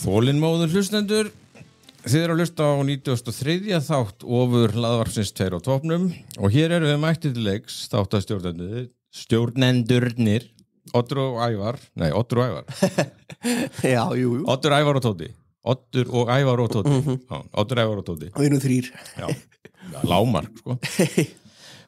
Þolinmóður hlustendur, þið eru að hlusta á 93. þátt ofur hlaðvarpsins 2 á topnum og hér eru við mættið til leiks stjórnendurnir Oddur og Ævar. Já, jú. Oddur, Ævar og Tóti. Oddur og Ævar og Tóti. Já, Oddur, Ævar og Tóti. Við erum 3. Já, lágmark, sko.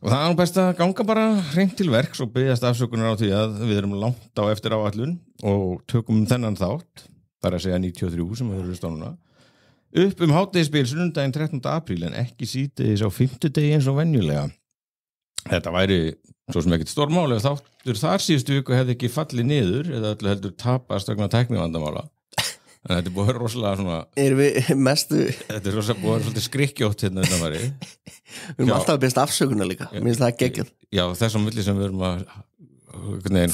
Og það er nú best að ganga bara hreint til verks og biðjast afsökunar á því að við erum langt á eftir áætlun og tökum þennan þátt, það er að segja 93 sem við erum stónuna, upp hádegisbil sunnudaginn 13. apríl en ekki síðdegis á 5. degi eins og venjulega. Þetta væri svo sem ekkert stórmál ef þáttur þar síðustu viku hefði ekki fallið niður eða öllu heldur tapast vegna tæknivandamála. En þetta er búið að vera rosalega svona... Erum við mestu... Þetta er rosalega búið að vera svolítið skrikkjótt hérna þetta væri. Við erum alltaf að besta afsökunar líka. Mér finnst það geggjað. Já, þessum milli sem við erum að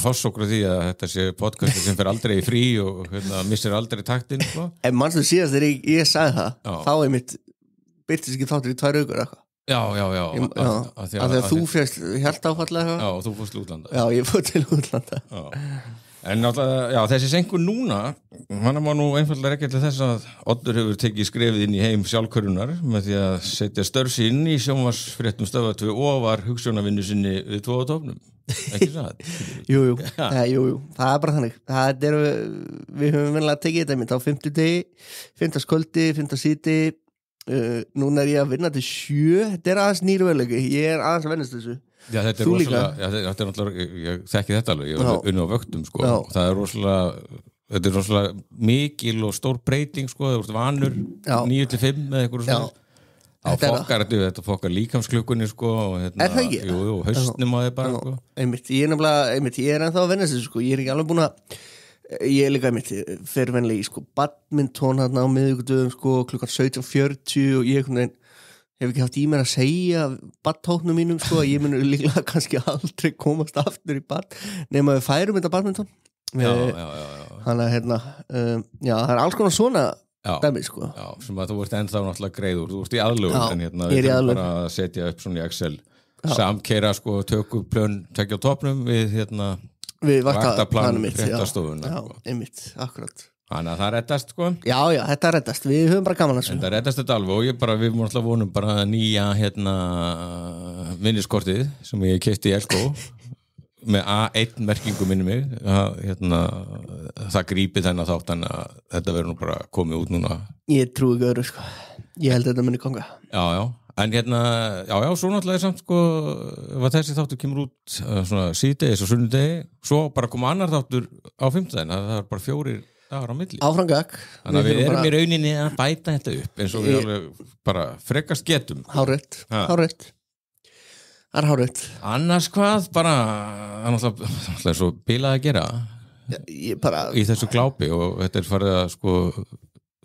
hoss okkur því að þetta sé podcast sem fer aldrei í frí og missir aldrei taktinn. Sko. En mannstu síðast þegar ég sagði það, þá einmitt byrtist ekki þáttur í 2 vikur eitthvað. Já. Þegar þú fyrst hjartáfallega. Já, og þú fórst til útlanda. Já, ég fór til útlanda. Já. En náttúrulega, já, þessi sengur núna, hann má nú einfaldlega rekja til þess að Oddur hefur tekið skrefið inn í heim sjálfkörunnar með því að setja störf sín í sjónvarpsfréttum Stöðvar 2 og var hugsjónavinnu sinni við 2 á topnum. Ekki það? Jú. Það er bara þannig. Við höfum venlega tekið þetta mitt á 5. degi, 5. skvöldi, 5. síti. Núna er ég að vinna til 7. Þetta er aðeins nýruveilegi. Ég er aðeins að vennast þessu. Já, þetta er rosalega, þetta er náttúrulega, ég þekki þetta alveg, ég var unni á vöktum, sko, það er rosalega mikil og stór breyting, sko, það voru vanur 9-5 eða eitthvað svona, þetta fokkar líkamsklukkunni, sko, og hérna, er það ekki? Jú, haustnum á þið bara, sko. Ég er ennþá að venna þessu, sko, ég er ekki alveg búin að, ég er líka fer venlega í, sko, badminton hérna á miðvikudögum, sko, klukkan 17:40 og ég hef ekki haft í mér að segja badtóknum mínum sko að ég mun líklega kannski aldrei komast aftur í bad nema við færum þetta badminton. Já. Þannig að það er alls konar svona dæmi sko. Já, sem að þú ert ennþá náttúrulega greiður, þú ert í aðlögun en hérna við erum bara að setja upp svona í Excel samkeira sko tökuplön tekja á topnum við við vaktaplan fréttastofuna. Já, einmitt, akkurat. Þannig að það reddast sko. Já, þetta reddast, við höfum bara gaman að svona. En það reddast þetta alveg og við alltaf vonum bara nýja minniskortið sem ég keypti í Elko með A1 merkingu minni mig það grípi þennan þátt þannig að þetta verður nú bara komið út núna. Ég trúi ekki öðru sko, ég held að þetta muni ganga. Já, en svo náttúrulega er samt sko ef þessi þáttur kemur út svona síðdegis og sunnudegi, svo bara koma annar þáttur á 5. það er bara 4 dagar á milli. Áframgak. Þannig að við erum í rauninni að bæta þetta upp eins og við alveg bara frekast getum. Hárrétt. Það er hárrétt. Annars hvað bara náttúrulega svo bilað að gera í þessu glápi og þetta er farið að sko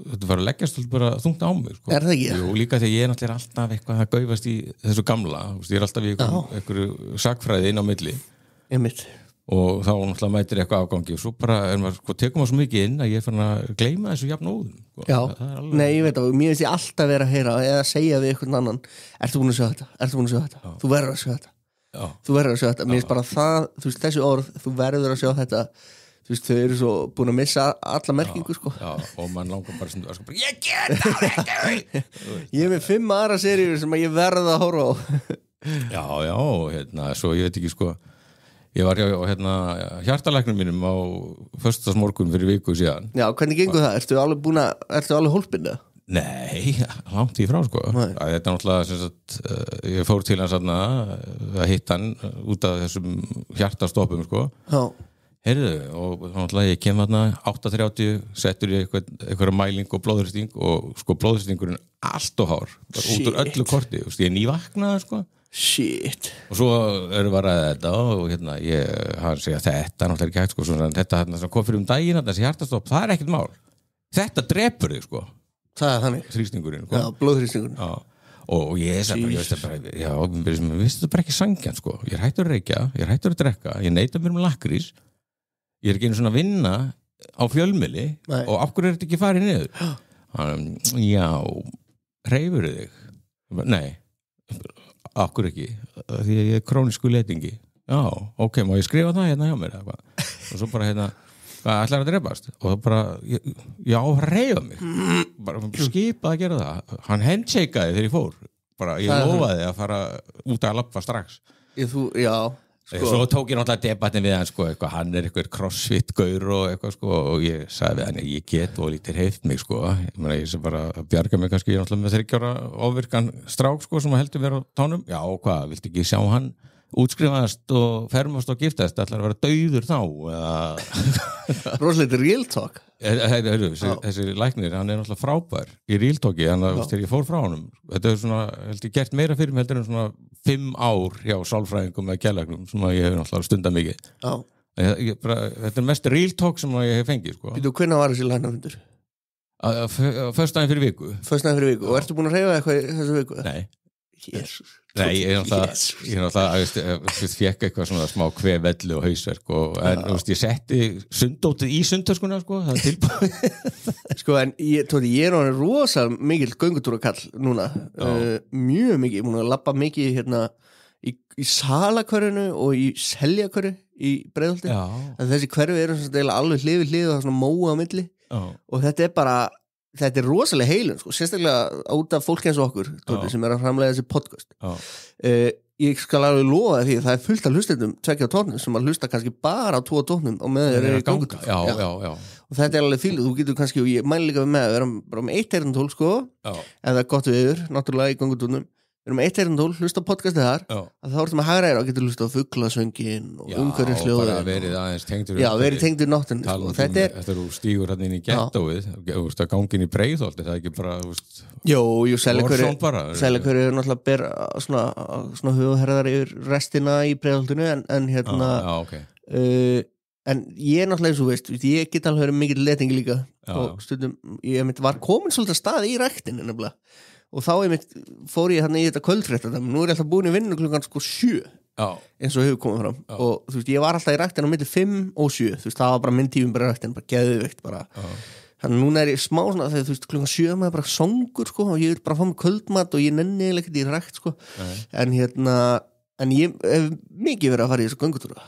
þetta var að leggjast bara þungt á mig sko. Er það ekki? Jú, líka þegar ég er náttúrulega alltaf eitthvað að gaufast í þessu gamla, ég er alltaf í einhverju sakfræði inn á milli. Einmitt. Og þá náttúrulega mætir eitthvað afgangi og svo bara tekum við svo mikið inn að ég er fann að gleyma þessu jafn óðum. Já, nei, ég veit að mér finnst ég alltaf vera að heyra eða segja við einhvern annan, ertu búin að sjá þetta? Þú verður að sjá þetta. Mér finnst bara það, þú veist, þessi orð, þú verður að sjá þetta. Þú veist, þau eru svo búin að missa alla merkingu, sko. Já, og mann langar bara svona, ég get það ekki! Ég er með 5 aðra seríur sem ég verð að horfa á. Já, svo ég veit ekki, sko, ég var hjá hjartalæknum mínum á föstudagsmorgun fyrir viku síðan. Já, hvernig gengur það? Ertu alveg hólpinn eða? Nei, langt í frá sko. Þetta er náttúrulega sem sagt, ég fór til hans að hitta hann út af þessum hjartastoppum sko. Já. Heyrðu, og náttúrulega ég kem þarna 8:30, settur ég einhverja mæling og blóðþrýsting og sko blóðþrýstingurinn allt og hár, bara út úr öllu korti, ég er nývaknaður sko. Shit. Og svo erum við að ræða þetta og hann segja þetta náttúrulega ekki hægt sko, svona, þetta sem kom fyrir daginn, þessi hjartastopp, það er ekkert mál. Þetta drepur þig sko. Það er þannig. Þrýstingurinn sko. Já, blóðþrýstingurinn. Já. Og ég veist þetta bara ekki sanngjarnt sko. Ég er hættur að reykja, ég er hættur að drekka, ég neita mér lakrís. Ég er ekki einu svona að vinna á fjölmiðli og af hverju er þetta ekki farið niður? Já, hreyfur þig? Nei, af hverju ekki? Því að ég er krónísku leitingi. Já, ok, má ég skrifa það hérna hjá mér? Og svo bara hvað ætlar að drepast og það bara, já, reyða mig bara skipað að gera það hann handshakeaði þegar ég fór bara, ég lofaði að fara út að lappa strax Já Svo tók ég náttúrulega debattin við hann sko, eitthvað, hann eitthvað crossfit gaur og eitthvað sko, og ég sagði við hann ég get og lítir heift mig sko. Ég sem bara bjarga mig kannski náttúrulega með 30 ára ofvirkan strák sko, sem heldur mér á tánum já hvað, viltu ekki sjá hann útskrifast og fermast og giftast ætlar að vera dauður þá Rosalega real talk þessi læknir, hann náttúrulega frábær í real talki, þegar ég fór frá honum þetta svona, held ég gert meira fyrir mig heldur en svona 5 ár hjá sálfræðingum eða geðlæknum sem að ég hef náttúrulega stundað mikið þetta mest real talk sem að ég hef fengið sko. Býtu, hvernig var þessi læknafundur? Föstudaginn fyrir viku og ertu búin að hreyfa eitthvað í þessu viku? Nei Jesus. Nei, ég náttúrulega fekk eitthvað svona smá kvefellu og hausverk en ég setti sunddótið í sundtöskuna sko, það tilbúið sko en ég er rosa mikil göngutúrakall núna mjög mikið, ég múin að labba mikið hérna í Salakörinu og í Seljakörinu í Breiðholti þessi hverfi eru alveg hlið við hlið og það er svona móa á milli og þetta er rosalega heilun sko, sérstaklega út af fólk eins og okkur sem er að framlega þessi podcast ég skal alveg lofa því að það er fullt af hlustendum 2 tónum sem að hlusta kannski bara á 2 tónum og með þeir eru í gangutúr og þetta er alveg fílu, þú getur kannski og ég mæli líka með að vera bara með 1 heyrnartól sko, ef það er gott viður náttúrulega í gangutúrnum við erum 1 heyrnartól, hlusta á podcastið þar að þá ertum að hagræða og getur hlusta á fuglasöngin og umhverfisljóðin og bara verið aðeins tengdur verið tengdur náttin sko. Þetta er úr stígur hann inn í gettóið að gangin í Breiðholt það er ekki bara Jú, Seljakörju er náttúrulega ber svona hugherðar yfir restina í Breiðholtinu en hérna en ég er náttúrulega eins og veist ég get alveg verið mikill letingi líka og stundum, ég var komin svolítið að stað í ræktinu nefnilega og þá fór ég hérna í þetta kvöldfrétt nú er ég alltaf búin í vinnu klukkan sko 7 eins og hefur komið fram og þú veist, ég var alltaf í ræktinu á milli 5 og 7 þú veist, það var bara minn tífum bara í ræktinu, bara geðveikt bara þannig núna er ég smá svona þegar þú veist, klukkan 7 maður bara songur sko og ég vil bara fá mig kvöldmat og ég nenni ekkert í rækt sko en hérna, en ég hef mikið verið að fara í þessu göngutúra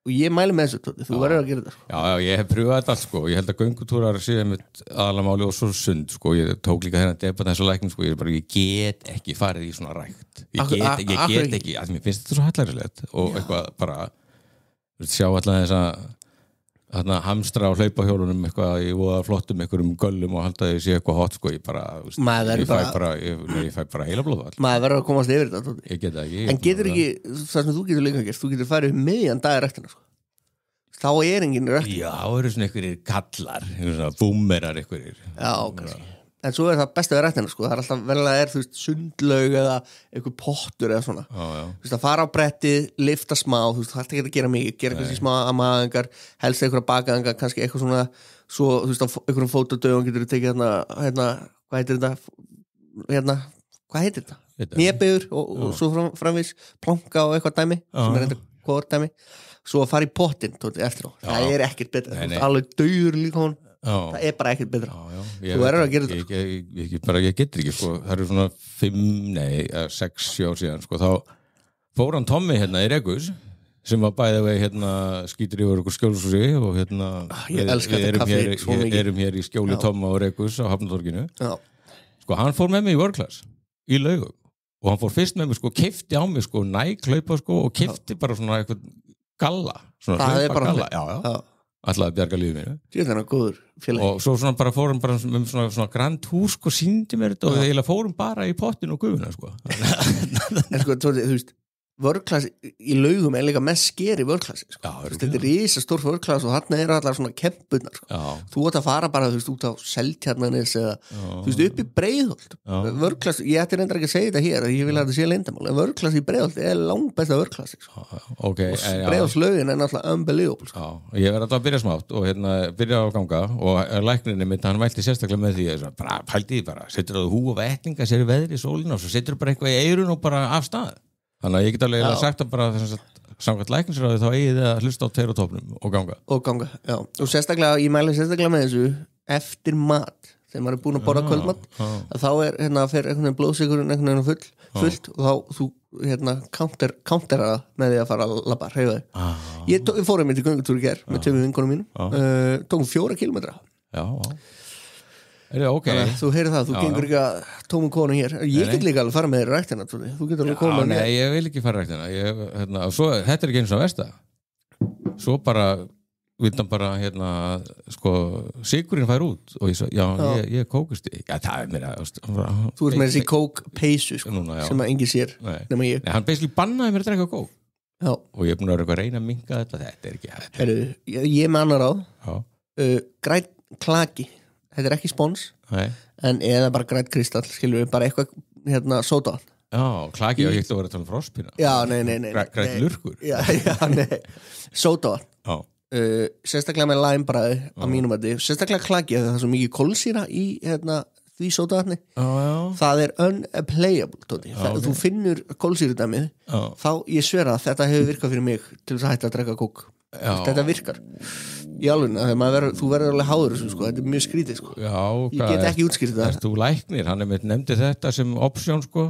og ég mæli með þessu, þú verður að gera þetta sko. Já, ég hef pröfað þetta allt sko ég held að göngutúrar séu mitt aðalamáli og svo sund sko, ég tók líka þennan debat þessu lækning sko, ég get ekki farið í svona rækt ég get ekki, að mér finnst þetta svo hallærislegt og eitthvað bara sjá alltaf þess að hamstra á hlaupahjólunum eitthvað í voða flottum einhverjum göllum og halda því sé eitthvað hot sko, ég fæ bara heila blóðvall maður verður að komast yfir þetta ég get ekki en getur ekki, það sem þú getur líka gert þú getur farið miðjan dag í ræktina sko. þá er enginn ræktina já, það eru svona einhverjir kallar svona búmerar einhverjir kannski en svo er það besta við ræktina sko. það er alltaf vel að þú veist sundlaug eða einhver pottur eða svona þú veist að fara á brettið, lifta smá þú veist það er ekki að gera mikið, gera kannski smá amaðingar, helst einhverja bakaðingar kannski eitthvað svona, svo þú veist á einhverjum fótodögum getur þú tekið hérna hvað heitir þetta? Nýjabiður og svo framvís planka og eitthvað dæmi sem er eitthvað hvort dæmi svo að fara í pottin eftir á, það er ekkert betra alveg dauður líka hún það er bara ekkert betra þú verður að gera þetta ég getur ekki sko, það eru svona 6-7 ár síðan sko, þá fór hann Tommi hérna í Regus sem var bæðið vegi hérna skýtur yfir okkur skjólshúsi og hérna við erum hér í skjóli Tomma og Regus á Hafnartorginu sko, hann fór með mig í workclass í Laugum og hann fór fyrst með mig sko, keypti á mig sko Nike-hlaupa sko og keypti bara svona eitthvað galla svona hlaupagalla, já alltaf að bjarga lífið mínu og svo svona bara fórum bara svona grand hús sko, síndi mér þetta og við fórum bara í pottin og gufuna sko en sko, þú veist vörklass í Laugum er líka mest skeri vörklassi sko. Þetta er rísa stór vörklass og þarna eru allar svona kempunar sko. Þú átt að fara bara þú veist út á Seltjarnarnes eða þú veist upp í Breiðholt vörklass, ég ætti reyndar ekki að segja þetta hér ég vil að þetta sé leyndamál, en vörklass í Breiðholt er langbesta vörklassi sko. og Breiðholtslaugin er náttúrulega unbelievable sko. Ég verði alltaf að byrja smátt og byrja á ganga og lækninni mitt, hann mælti sérstaklega með því bara pældi bara, setur þú hú og vetninga sér í veðri í sólina og svo setur bara eitthvað í eyrun og bara af stað þannig að ég get alveg sagt að bara samkvæmt læknisráði þá eigið að hlusta á tveir á topnum og ganga, já, og sérstaklega, ég mæli sérstaklega með þessu eftir mat, þegar maður búin að borða kvöldmat að þá hérna fer einhvern veginn blóðsykurinn einhvern veginn fullt og þá þú hérna countera það með því að fara að labba, hreyfa þig ég fór einmitt í göngutúr í gær með 2 vinkonum mínum tókum 4 kilometra okay. Þú heyrir það, þú gengur ekki að tómum konu hér ég get líka alveg fara með þér ræktina þú getur alveg koma nei, ég vil ekki fara ræktina hérna, svo, þetta ekki eins og versta svo bara viðan bara hérna sko sigurinn fær út og ég svo, ég kókust það mér þú ert með þessi kókpeysu sko, sem að enginn sér nema ég hann basically bannaði mér að drekka kók og ég er búin að vera að reyna að minka þetta er ekki Heru, ég með annar á græn klaki þetta er ekki spons en eða bara græn kristall skilur við bara eitthvað hérna sóta klaki og ég ætla að vera að tala um frospina nei græn lurkur sóta sérstaklega með læmbræði á mínum að sérstaklega klaki það er svo mikið kólsýra í hérna, því sótavatni það er unplayable Tóti. Þú finnur kólsýrudæmið þá ég sver að þetta hefur virkað fyrir mig til þess að hætta að drekka kók þetta virkar í alveg þú verður alveg háður þessu sko. þetta er mjög skrítið sko. ég get ekki útskýrt það þú læknir, hann nefndi þetta sem option sko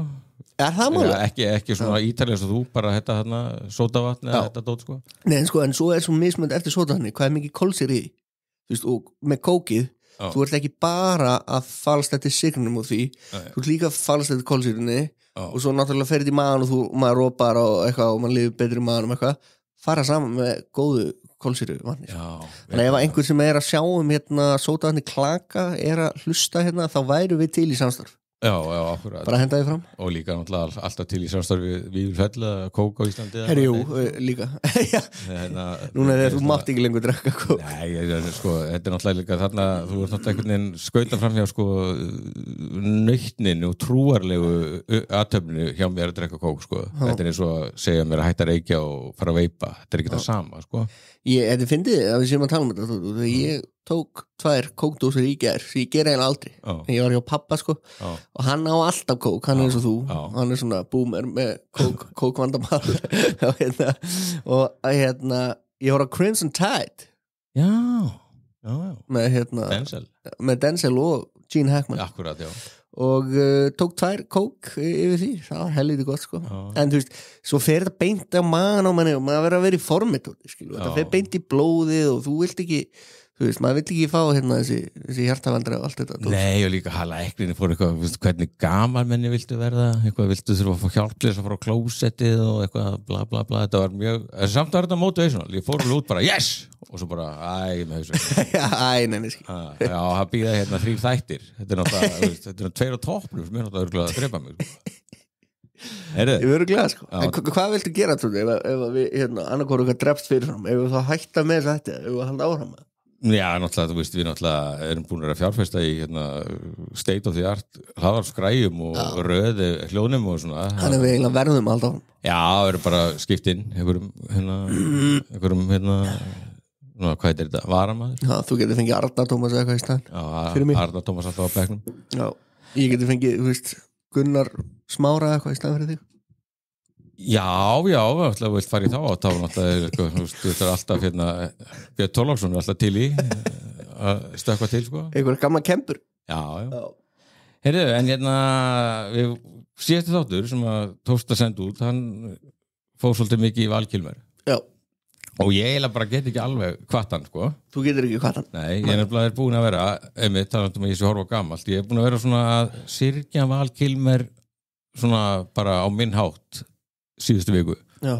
Er það máli? Ekki svona ítalega svo þú bara þetta þarna sódavatni eða þetta dót sko. Nei en sko en svo er svo mismönd eftir sódavatni hvað er mikið kólsýr í þú veist og með kókið þú ert ekki bara að falast eftir signum og því þú ert líka að falast eftir kólsýrinni og svo náttúrulega ferðið í maðan og maður rópar og eitthvað og maður lifir betri í maðanum eitthvað fara saman með góðu kólsýru vatni þannig ef einhver sem er að sjá hérna sódavatni klaka er að hlusta hérna þá væru við til í samstarf akkurat bara henda þið fram og líka náttúrulega alltaf til í samstarfi við fell kók á Íslandi Herjú, líka núna þegar þú mátt ekki lengur drekka kók nei, sko, þetta er náttúrulega líka þarna þú ert náttúrulega einhvern veginn skauta fram hjá sko nautninu og trúarlegu aðtöfnu hjá mér að drekka kók sko þetta er eins og að segja mér að hætta að reykja og fara að veipa, þetta er ekki það sama sko Þetta fyndið að við séum að tala um þetta þegar ég tók 2 kókdósir í gær sem ég gera eiginlega aldrei en ég var hjá pappa sko og hann á alltaf kók, hann er eins og þú hann er svona boomer með kókvandamál og hérna ég var á Crimson Tide með Denzel og Gene Hackman akkurat, og tók 2 kók yfir því, það var helviti gott sko en þú veist, svo fer þetta beint á magan á manni og maður verður að vera í formið þetta fer beint í blóðið og þú vilt ekki þú veist, maður vill ekki fá hérna þessi hjartavandra og allt þetta Nei, og líka lækninni fór eitthvað, hvernig gamalmenni viltu verða eitthvað, viltu þurfa að fá hjálplis að fara á klósettið og eitthvað bla bla bla, þetta var mjög, samt var þetta motivational, ég fór út bara, yes og svo bara, með þessu neini það býða hérna 3 þættir þetta er náttúrulega, þetta er 2 á toppnum sem er náttúrulega örgulega að drepa mig Ég verður glæð sko en hvað viltu gera þú, ef við hérna, annarkóru eitthvað drefst fyrirfram, ef við þá hætta með þetta, ef við halda áfram með Já, náttúrulega, þú veist, við náttúrulega erum búin að fjárfesta í hérna, state of the art hlaðarskræjum og röði hljónum og svona Þannig við eiginlega verðum alltaf Já, við erum bara skipt inn einhverjum hvað heitir þetta, varamaður Já, þú getur fengið Arnar Tómas eða eitthvað í staðinn Já, Arnar Tómas alltaf á bekknum Já, ég getur fengið, þú veist, Gunnar Smára eða eitthvað í staðinn fyrir þig Já, þú vilt fara í þá og þá þú er alltaf Björn Þorláksson er alltaf til í að stökkva til sko Einhver gamla kempur Já Heyrðu, en við síðasti þáttur sem að tókst að senda út hann fór svolítið mikið í Valkilmer Já og ég eiginlega bara get ekki alveg hvattan sko Þú getur ekki hvattan Nei, ég er búin að vera einmitt, talandi að ég sé horfa á gamalt ég er búin að vera svona að syrgja Valkilmer svona bara á minn hátt síðustu viku Já.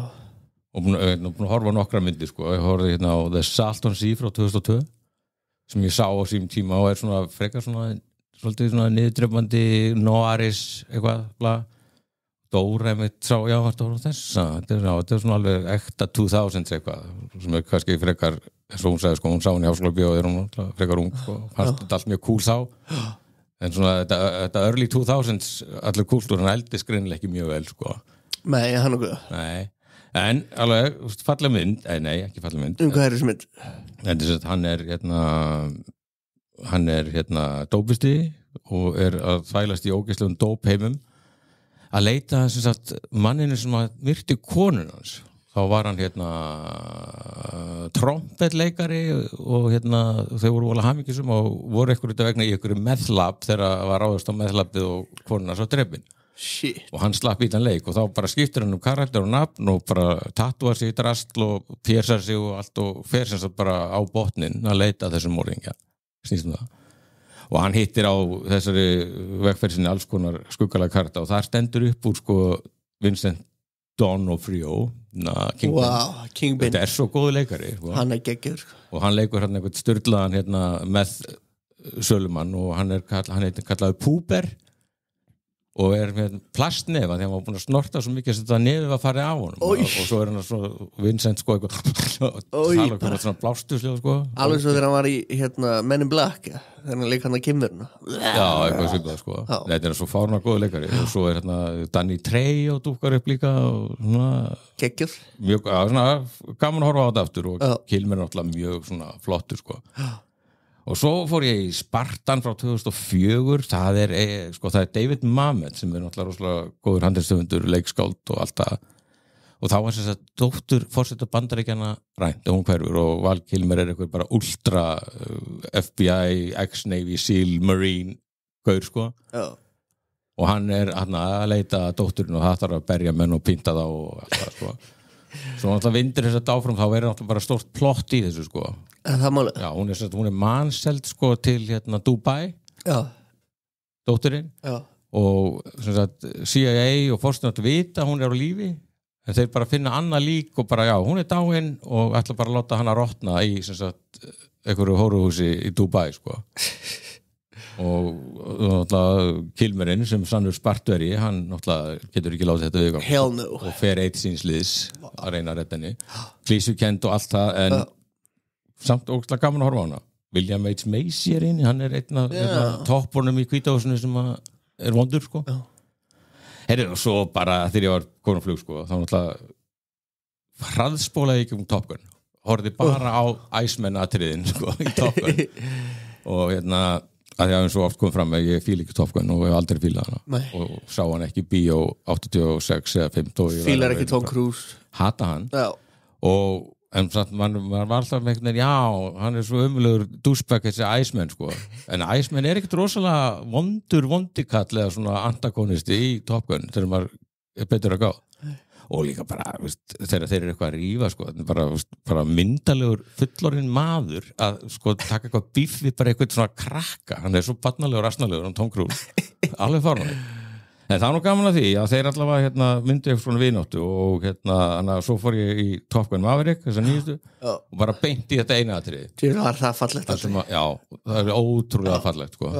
og búin að horfa nokkra myndir sko. Ég horfði hérna á The Salton Sea frá 2002 sem ég sá á sínum tíma og er svona frekar svona svolítið svona niðurdrefandi noaris eitthvað bla Dóra einmitt sá, já, þetta er svona alveg ekta 2000s eitthvað sem er kannski frekar eins og hún sagði sko, hún sá hún í Háskólabíó og er hún frekar ung og fannst þetta allt mjög cool þá en svona þetta early 2000s allir kúltúr hann eldist greinilega ekki mjög vel sko Nei, hann og guða Nei, en alveg falleg mynd, nei, ekki falleg mynd Hvað er þessi mynd? Hann er dópisti og er að þvælast í ógeðslegum dópheimum að leita sem sagt manninu sem að myrti konun hans þá var hann trompetleikari og þau voru vola hamingjusum og voru einhverju vegna í einhverju meðlab þegar var ráðast á meðlabið og konuna svo drepin. Shit. Og hann slapp í þann leik og þá bara skiptir hann karakter og nafn og bara tattúar sig í drastl og pérsar sig og allt og fer sem sagt bara á botnin að leita þessum morðingja. Snýstum það. Og hann hittir á þessari vegferðinni alls konar skuggalega karakter og það stendur upp úr sko Vincent D'Onofrio Kingpin. Wow, Kingpin. Þetta svo góðu leikari sko. Hann geggjur sko. Og hann leikur einhvern styrlaðan með sölumann og hann heitir kallaður Púber og með plastnefa því hann var búin að snorta svo mikið að þetta nefið var farið af honum og svo hann svo Vincent sko tala um svona blástuslega sko alveg svo þegar hann var í Men in Black þegar hann leik hann að kymurna eitthvað svipað sko þetta svo fárna góðu leikari og svo Danny Trejo dúkkar upp líka og svona geggjur mjög svona gaman að horfa á þetta aftur og Kilmer náttúrulega mjög svona flottur sko og svo fór ég í Spartan frá 2004 það er David Mamet sem náttúrulega rosalega góður handriðstöfundur, leikskáld og allt það og þá var þess að dóttur forseta Bandaríkjanna rænt og hún hverfur og Val Kilmer eitthvað bara ultra FBI, ex-Navy, SEAL, Marine gaur sko og hann að leita dótturinn og það þarf að berja menn og pynta þá og allt það sko svo náttúrulega vindur þess að áfram þá náttúrulega bara stórt plott í þessu sko Já, hún er manselt sko til Dubai dótturinn og CIA og Forstunat vita hún er á lífi en þeir bara finna annað lík og bara hún er dáin og ætla bara að láta hana rotna í einhverju hóruhúsi í Dubai sko og Kilmerinn sem sannur spartveri hann náttúrulega getur ekki látið þetta auðvitað Hell no. og fer eitt síns liðs að reyna að redda henni klísukend og allt það en samt ógeðslega gaman að horfa á hana William H. Macy er inni, hann er einn af toppunum í Hvítahúsinu sem er vondur sko og svo bara þegar ég var konuflug sko þá náttúrulega hraðspólaði ég um Top Gun horfði bara á Iceman atriðin sko í Top Gun og að ég hafði svo oft komið fram að ég fíl ekki Top Gun og hef aldrei fílað hana og sá hann ekki í bíó 86 eða 5 fílar ekki Tom Cruise hata hann og en samt man var alltaf með hann er svo ömulegur douchebag þessi Iceman sko en Iceman er ekkert rosalega vondikall eða svona antagonisti í Top Gun þegar maður er betur að gá og líka bara þegar þeir eru eitthvað að rífa sko bara myndalegur fullorðinn maður að sko taka eitthvað bíf við bara eitthvað svona krakka hann er svo barnalegur, rasnalegur Tom Cruise alveg fáránlegur en það nú gaman að því að þeir allavega myndu eitthvað svona vináttu og svo fór ég í Top Gun Maverick þessa nýjustu og bara beint í þetta eina atriði. Til var það fallegt já, það er ótrúlega fallegt sko.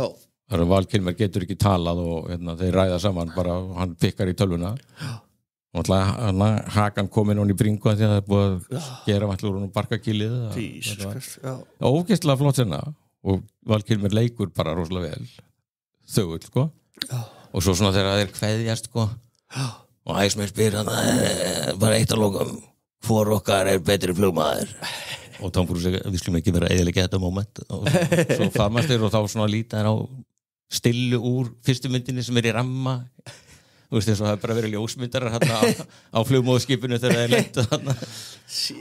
Það er Val Kilmer getur ekki talað og þeir ræða saman bara hann pikkar í tölvuna og hakan kominn hún í bringu því að það er búið að gera vallur hún barkakýlið ógeðslega flott senna og Val Kilmer leikur bara rosalega vel þögull sko og svo svona þegar þeir kveðjast sko og Iceman spyr hann bara eitt að lokum hvor okkar er betri flugmaður og Tom Cruise við skulum ekki vera eðilega þetta moment og svo famast þeir og þá svona líta þeir á stillu úr fyrstu myndinni sem er í ramma þú veist þess að það er bara verið ljósmyndarar á flugmóðskipinu þegar það er lent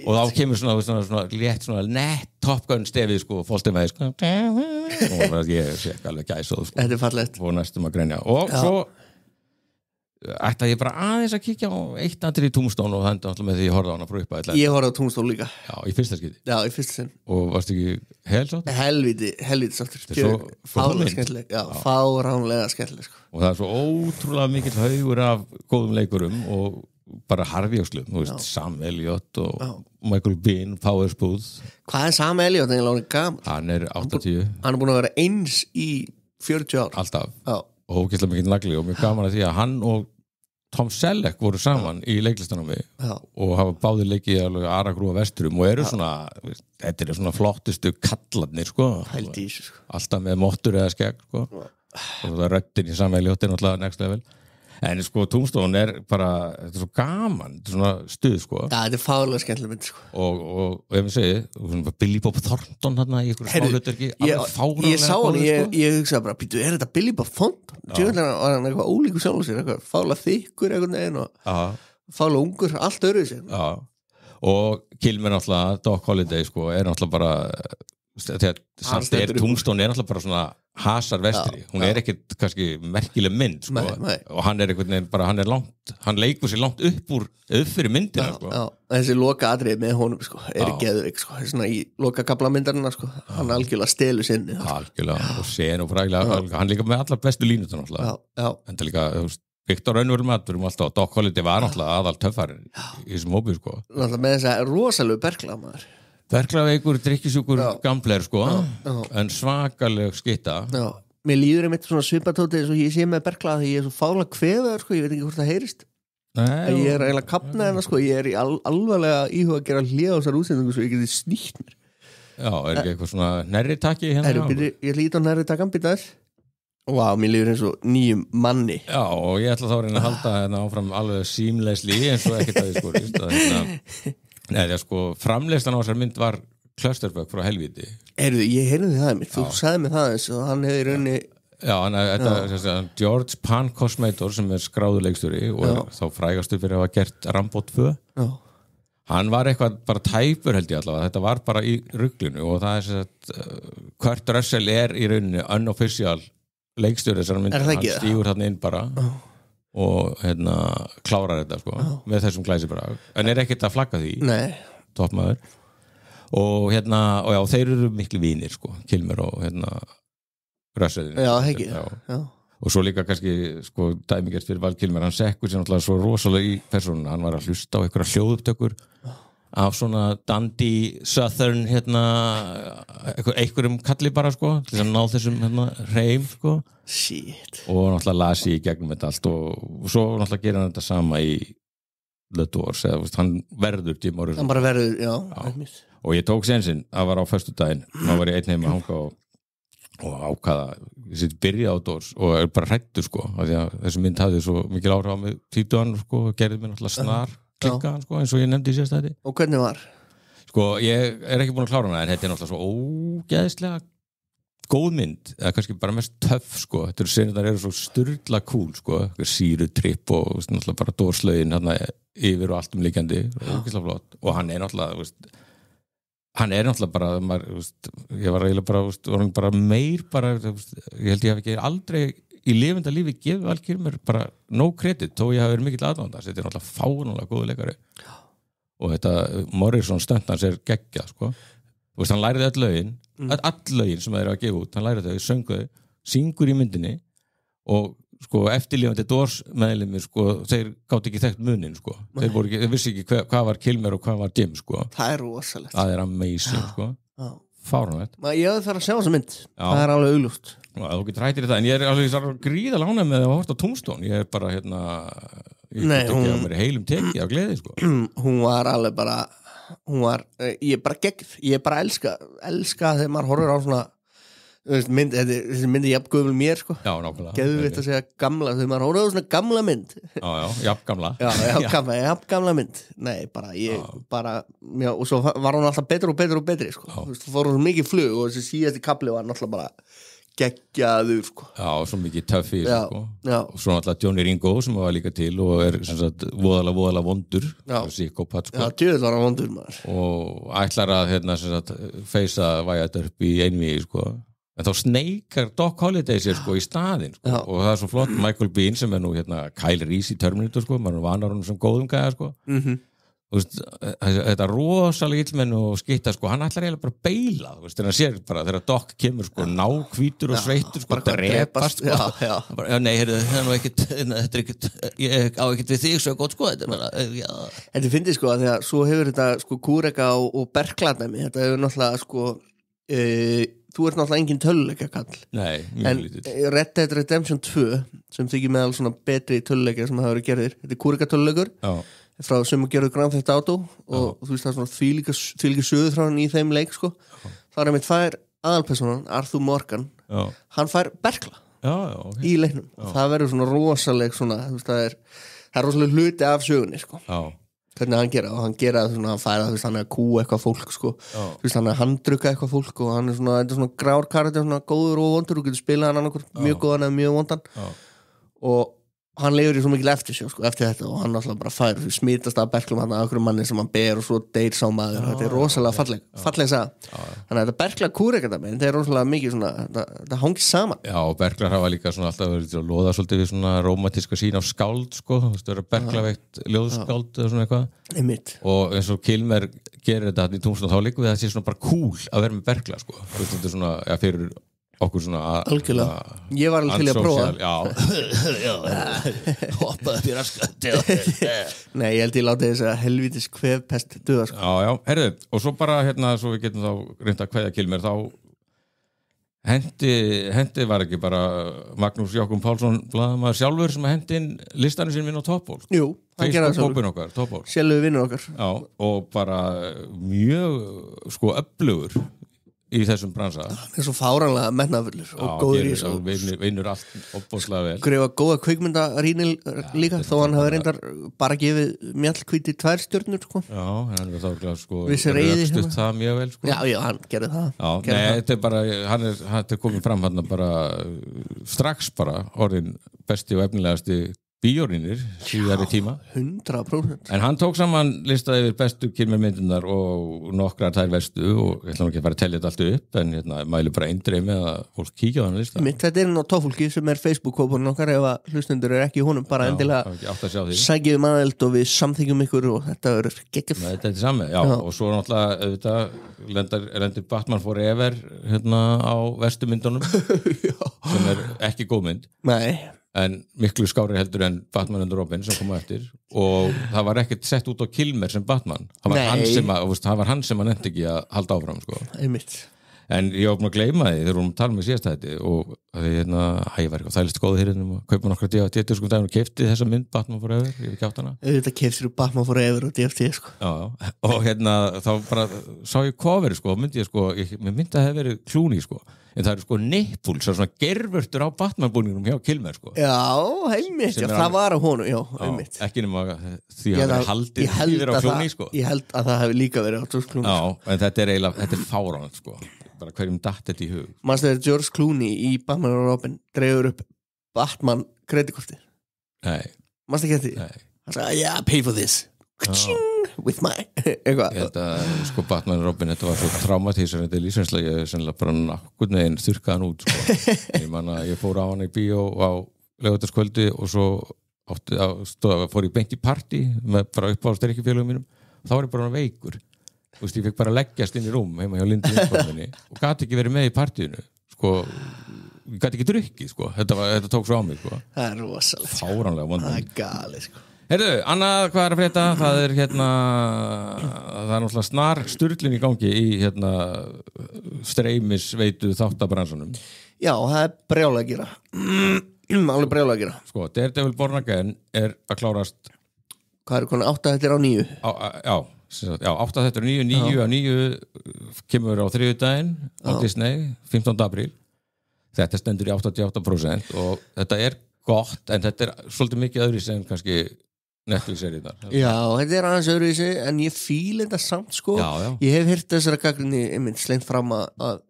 og þá kemur svona létt svona nett Top Gun stefið sko fólkið með sko og ég sé ekki alveg gæsað sko Þetta er fallegt og næstum að grenja og svo ætla ég bara aðeins að kíkja á eitt atriði í Tombstone og það enda alltaf með því ég horfði á hana frá upphæð Ég horfði á Tombstone líka Já, í fyrsta skipti Já, í fyrsta sinn og varstu ekki helsátt? Helvíti sáttur Fáránlega skemmtileg Já, fáránlega skemmtileg sko. Og það er svo ótrúlega mikill haugur af góðum leikurum og bara harfjókslum, þú veist, Sam Elliott og Michael Biehn, Powers Booth Hvað er Sam Elliott eiginlega gaman? Hann er 80 Hann er búin að vera eins í 40 ár Alltaf Já og ógeðslega mikill nagli og mjög gaman að því að hann og Tom Selleck voru saman í leiklistanum og hafa báðir leikið alveg Aragrúa Vesturum og eru svona þetta eru svona flottustu kallarnir sko alltaf með mottur eða skegg sko og það er röddin í samveiljóttin alltaf next level en sko Tombstone er bara þetta er svo gaman, þetta er svona stuð sko Já, þetta er fárlega skemmtileg mynd sko og ef við segið Billy Bob Thornton hérna í ykkur smáhlutverki ég sá hann, ég hugsaði bara býtu, er þetta Billy Bob Thornton? Djöfull var hann eitthvað ólíkur sjálfur sér, eitthvað fárlega þykkur einhvern veginn og fárlega ungur, allt öðru sér og Kilmer náttúrulega, Doc Holliday sko, náttúrulega bara þegar samt Tombstone náttúrulega bara svona hasar vestri, hún ekkert kannski merkileg mynd sko, og hann einhvern veginn bara, hann leikur sér langt upp fyrir myndina sko. Þessi loka atriði með honum sko, geðveik sko, svona í loka kafla myndarinnar sko, hann algjörlega stelur sinni algjörlega, og sen og frægilega hann líka með allar bestu línutan náttúrulega en það líka, Viktor Önvermatt við erum alltaf, Doc Holliday var náttúrulega aðal töffarinn í þessum hópi sko. Náttúrulega með þessa rosalegu berglaðmaður Berglaveikur, drikkisjúkur gambler sko, en svakaleg skitta. Mér líður einmitt svona svipatóti eins og ég sé með berglað því ég svo fála kvefaður sko, ég veit ekki hvort það heyrist. Ég eiginlega kapnað hérna sko, ég í alvarlega íhuga að gera hlið á þessar útsendingu svo ég geti snýtt mér. Já, ekki eitthvað svona nærri takki hérna? Ég lít á nærri takkan býtaður. Vá, mér líður eins og nýjum manni. Já, og ég ætla þá að reyna að halda hérna áfram alveg seamlessly eins og ekkert að þið skorist að Nei, það sko, framleyslan á þessar mynd var Clusterfuck frá helvíti. Ég heyrði það mitt, þú sagði mig það eins og hann hefði raunni... Já, þetta George Pan Cosmator sem skráður leikstjóri og þá frægastu fyrir að hafa gert Rambo 2. Já. Hann var eitthvað bara tæpur held ég allavega, þetta var bara í ruglinu og það Kurt Russell í rauninni unofficial leikstjóri þessar mynd, hann stígur þarna inn bara. Og klárar þetta sko, með þessum glæsibrag en ekkert að flagga því toppmaður og og já, þeir eru miklu vinir sko, Kilmer og Russell og svo líka kannski sko, dæmigert fyrir Val Kilmer, hann sekkur sér náttúrulega svo rosalega í persónuna, hann var að hlusta á einhverja hljóðupptökur af svona dandy southern einhverjum kalli bara sko, til að ná þessum hreim sko. Shit. Og náttúrulega las ég í gegnum þetta allt og svo náttúrulega gerir hann þetta sama í The Doors, hann verður Jim Morrison. Hann bara verður, já. Og ég tók sénsinn, það var á föstudaginn þá var ég einn heima að hanga og ákvaða, ég sitt byrja á Doors og bara hrættur sko, af því að þessi mynd hafði svo mikil áhrif á mig títuðan sko, og gerði mér náttúrulega snar klikkaðan sko, eins og ég nefndi í sérstæði. Og hvernig var? Sko, ég ekki búin að klára hana en þetta náttúrulega svo ógeðslega góð mynd, eða kannski bara mest töff sko, þetta senurnar svo sturla cool sko, sírutripp og náttúrulega bara dórslögin yfir og allt líkjandi og hann náttúrulega bara ég var eiginlega bara meir bara, ég held ég hef ekki aldrei í lifenda lífi gefið Val Kilmer bara no credit, þó ég hafi verið mikill aðdáandi þetta náttúrulega fáránlega góðu leikari og þetta Morrison stöndans geggjað sko, hann læriði öll lögin all lögin sem þeir að gefa út, hann læriði þau, söngu þau, syngur í myndinni og sko eftirlifandi Doors meðlimir sko, þeir gátt ekki þekkt munin sko, þeir vissi ekki hvað var Kilmer og hvað var Jim sko. Það rosalegt. Það amazing sko, fáránlegt. Ég þarf að sjá þessa mynd, það alveg augljóst. Þú getur hættir í það, en ég alveg gríðalega ánægð með að horta á Tombstone, ég bara ég tekið á mér í heilum tekið af gleði sko. Hún var alveg bara ég bara elska þegar maður horfir á svona þessi myndi jafn gömul mér sko. Já, nákvæmlega. Geðvitt að segja gamla þegar maður horfir á svona gamla mynd. Jafn gamla mynd. Nei, og svo var hún alltaf betri og betri sko. Þú fór hún svo mikið flug og þessi síðasti kapli var náttúrulega bara geggjaður sko. Já, svo mikið töffi sko. Og svo náttúrulega Johnny Ringo sem var líka til og sem sagt voðalega vondur psykopat sko. Já, tjóðið var hann vondur maður. Og ætlar að sem sagt feysa Wyatt Earp í einvígi sko. En þá sneikar Doc Holliday sér sko í staðinn sko. Og það svo flott Michael Biehn sem nú Kyle Reese í Terminator sko, maður vanar honum sem góðum gæða sko. Þetta rosalega illmenn og skitta sko, hann ætlar eiginlega bara að beila þegar hann sér bara, þegar Doc kemur sko náhvítur og sveittur sko, drepast sko. Nei, það nú ekkert þetta ekkert, ég á ekkert við þig svo gott sko, þetta finnst sko að þegar svo hefur þetta sko Kúreka og Berkladæmi, þetta hefur náttúrulega sko þú ert náttúrulega engin töluleikakall. Nei, mjög lítið. Red Dead Redemption 2 sem þykir meðal svona betri töluleikar sem hafa verið gerðir, þetta Kúreka töluleikur frá sem gerðu Grand Theft Auto og þú veist það svona því líka sögur frá hann í þeim leik sko. Það einmitt fær aðalpersonan Arthur Morgan, hann fær berkla í leiknum og það verður svona rosaleg svona, þú veist það er rosaleg hluti af sögunni sko. Hvernig hann gera og hann gera svona, hann færa, þú veist, hann að kúa eitthvað fólk sko, þú veist, hann að handruka eitthvað fólk og hann svona, þetta er svona grár karakter, svona góður og vondur, þú getur spilað hann annarkur mjög góðan eða mjög vondan og hann leiður í svo mikil eftir sig, sko, eftir þetta og hann alltaf bara fær, smitast af berklum hann að okkur manni sem hann ber og svo deyr sá maður þetta rosalega falleg saga þannig að þetta berkla kúrekadæmi þetta rosalega mikið svona, þetta hangir saman Já, og berklar hafa líka svona alltaf verið að loða svolítið við svona rómantíska sín á skáld, sko, þú veist, það eru berklaveitt ljóðskáld eða svona eitthvað Einmitt. Og eins og Kilmer gerir þetta í Tombstone, þá líka við að það sé svona bara cool að vera með berkla, sko, þú veist, þetta er svona, ja, fyrir okkur svona algjörlega, ég var alveg til að prófa hoppaði upp í raskat Nei, ég held ég láti þess að helvítis kvefpest duða, sko Já, herðu, og svo bara svo við getum þá reynt að kveðja Kilmer þá hendi var ekki bara Magnús Jákúm Pálsson blaðamaður sjálfur sem hendi inn listanum sinn minn á Toppból Jú, hann gerði það Facebook-hópinn okkar, Toppból Sjálfur vinnur okkar Já, og bara mjög sko öflugur í þessum bransa Það svo fáránlega metnaðfullur og góður í þessu vinnur allt opbóðslega vel Skrifa góða kvikmyndarýni líka þó hann hafi reyndar bara gefið mjallhvíti 2 stjörnur sko. Já, hann er þá sko rökstutt það mjög vel sko. Já, hann gerði það þetta er bara, hann er komið fram hann bara strax bara orðin besti og efnilegasti bíórínir síðari tíma 100% En hann tók saman listaði yfir bestu Kilmer-myndirnar og nokkrar þær verstu og ég ætla ekki að fara að tellja þetta allt upp en mælu bara eindreið með að fólk kíkja á hann lista Þetta er ná Toffólki sem er Facebook-hópurinn okkar ef að hlustendur ekki í honum bara endilega sækjum aðeld og við samþykjum ykkur og þetta verður geggjum Þetta er samme, já, og svo náttúrulega lendir Batman Forever á verstu myndunum sem er ekki góð mynd Nei en miklu skári heldur en Batman and Robin sem kom eftir og það var ekkert sett út á Kilmer sem Batman það var hann sem hann nefndi ekki að halda áfram sko. En ég var búin að gleyma því þegar við vorum að tala með síðast þetta og því ég var eitthvað þælist góð hér að kaupa nokkra DFT sko og keypti þessa mynd Batman Forever, ég hef ekki átt hana Þetta keyptir Batman Forever og DFT sko Já, og þá bara sá ég cover sko og myndi ég sko mér myndi að það hef verið Clooney sko en það eru sko nipples, svona gervörtur á Batman-búningunum hjá Kilmer sko Já, heimitt, það var á honum Já, heimitt Ekki nema því að það er haldið yfir á Clooney sko Ég held að það hefði líka verið á George Clooney Já, en þetta er fáránlegt sko bara hverjum datt þetta í hug Manstu þegar George Clooney í Batman og Robin dreifur upp Batman kreditkortið Nei Manstu ekki þetta? Nei Hann sagði, yeah, pay for this with my eitthvað Ég held að sko Batman og Robin þetta var svo traumatísar þetta er lífsinslega ég sennilega bara nokkurn veginn þurrkaðan út sko. Ég man að ég fór á hann í bíó á laugardagskvöldi og svo fór ég beint í partí með bara upp á sterkifélögum mínum og þá var ég bara veikur Þú veist, ég fikk bara leggjast inn í rúm heima hjá Lindu Lindborminni og gæti ekki verið með í partíinu sko, ég gæti ekki drukkið sko, þetta tók svo á mig sko. Það er rosalegt Fáránlega vondan Það er galið sko Heyrðu, annað hvað er að frétta það er náttúrulega snar sturlun í gangi í streymisveitu þáttabransanum Já, það er brjálega að gera alveg brjálega að gera Sko, Daredevil Born Again er að klárast Hvað er konar 8 þetta á 9? Já, 8 þetta er 9 á 9 kemur á þriðjudaginn á Disney, 15. apríl Þetta stendur í 88% og þetta er gott en þetta er svolítið mikið öðru sem kannski Netflix-seríðar Já, þetta er aðeins öðruvísi en ég fíl þetta samt sko Ég hef heyrt þessara gagnrýni einmitt slengt fram að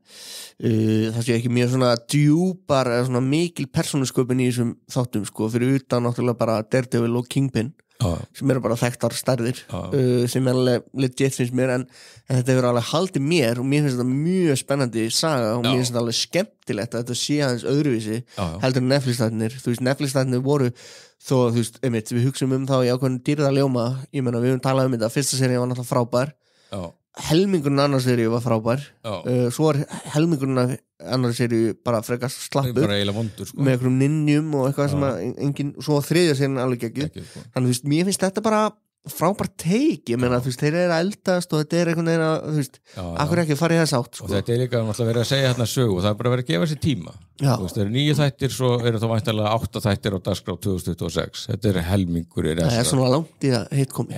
það sé ekki mjög svona djúpar eða svona mikil persónusköpun í þessum þáttum sko fyrir utan náttúrulega bara Daredevil og Kingpin sem eru bara þekktar stærðir sem er alveg legit finnst mér en þetta hefur alveg haldið mér og mér finnst þetta mjög spennandi saga og mér finnst þetta alveg skemmtilegt að þetta sé aðeins öðruvísi heldur en Netflix-þættirnir þú veist, Netflix-þættirnir voru þó, þú veist, einmitt, við hugsaum þá í ákveðinu dýrðarljóma, ég meina við höfum talað þetta fyrsta seríu var náttúrulega frábær helmingurinn annars seríu var frábær svo var helmingurinn annars seríu bara frekast slappur vondur, sko. með einhverjum ninjum og eitthvað sem að engin, svo þriðja seríu alveg ekki þannig þú veist, mér finnst þetta bara frábær teik, ég meina þú veist, þeir eru að eldast og þetta er einhvern veginn að, þú veist akkur ekki að fara í þess átt, sko. Og þetta er líka náttúrulega verið að segja hérna sögu og það er bara verið að gefa sér tíma þú veist, það eru 9 þættir, svo eru þá væntanlega 8 þættir á dagskrá 2026 þetta er helmingur það er svona langt í að hitt komi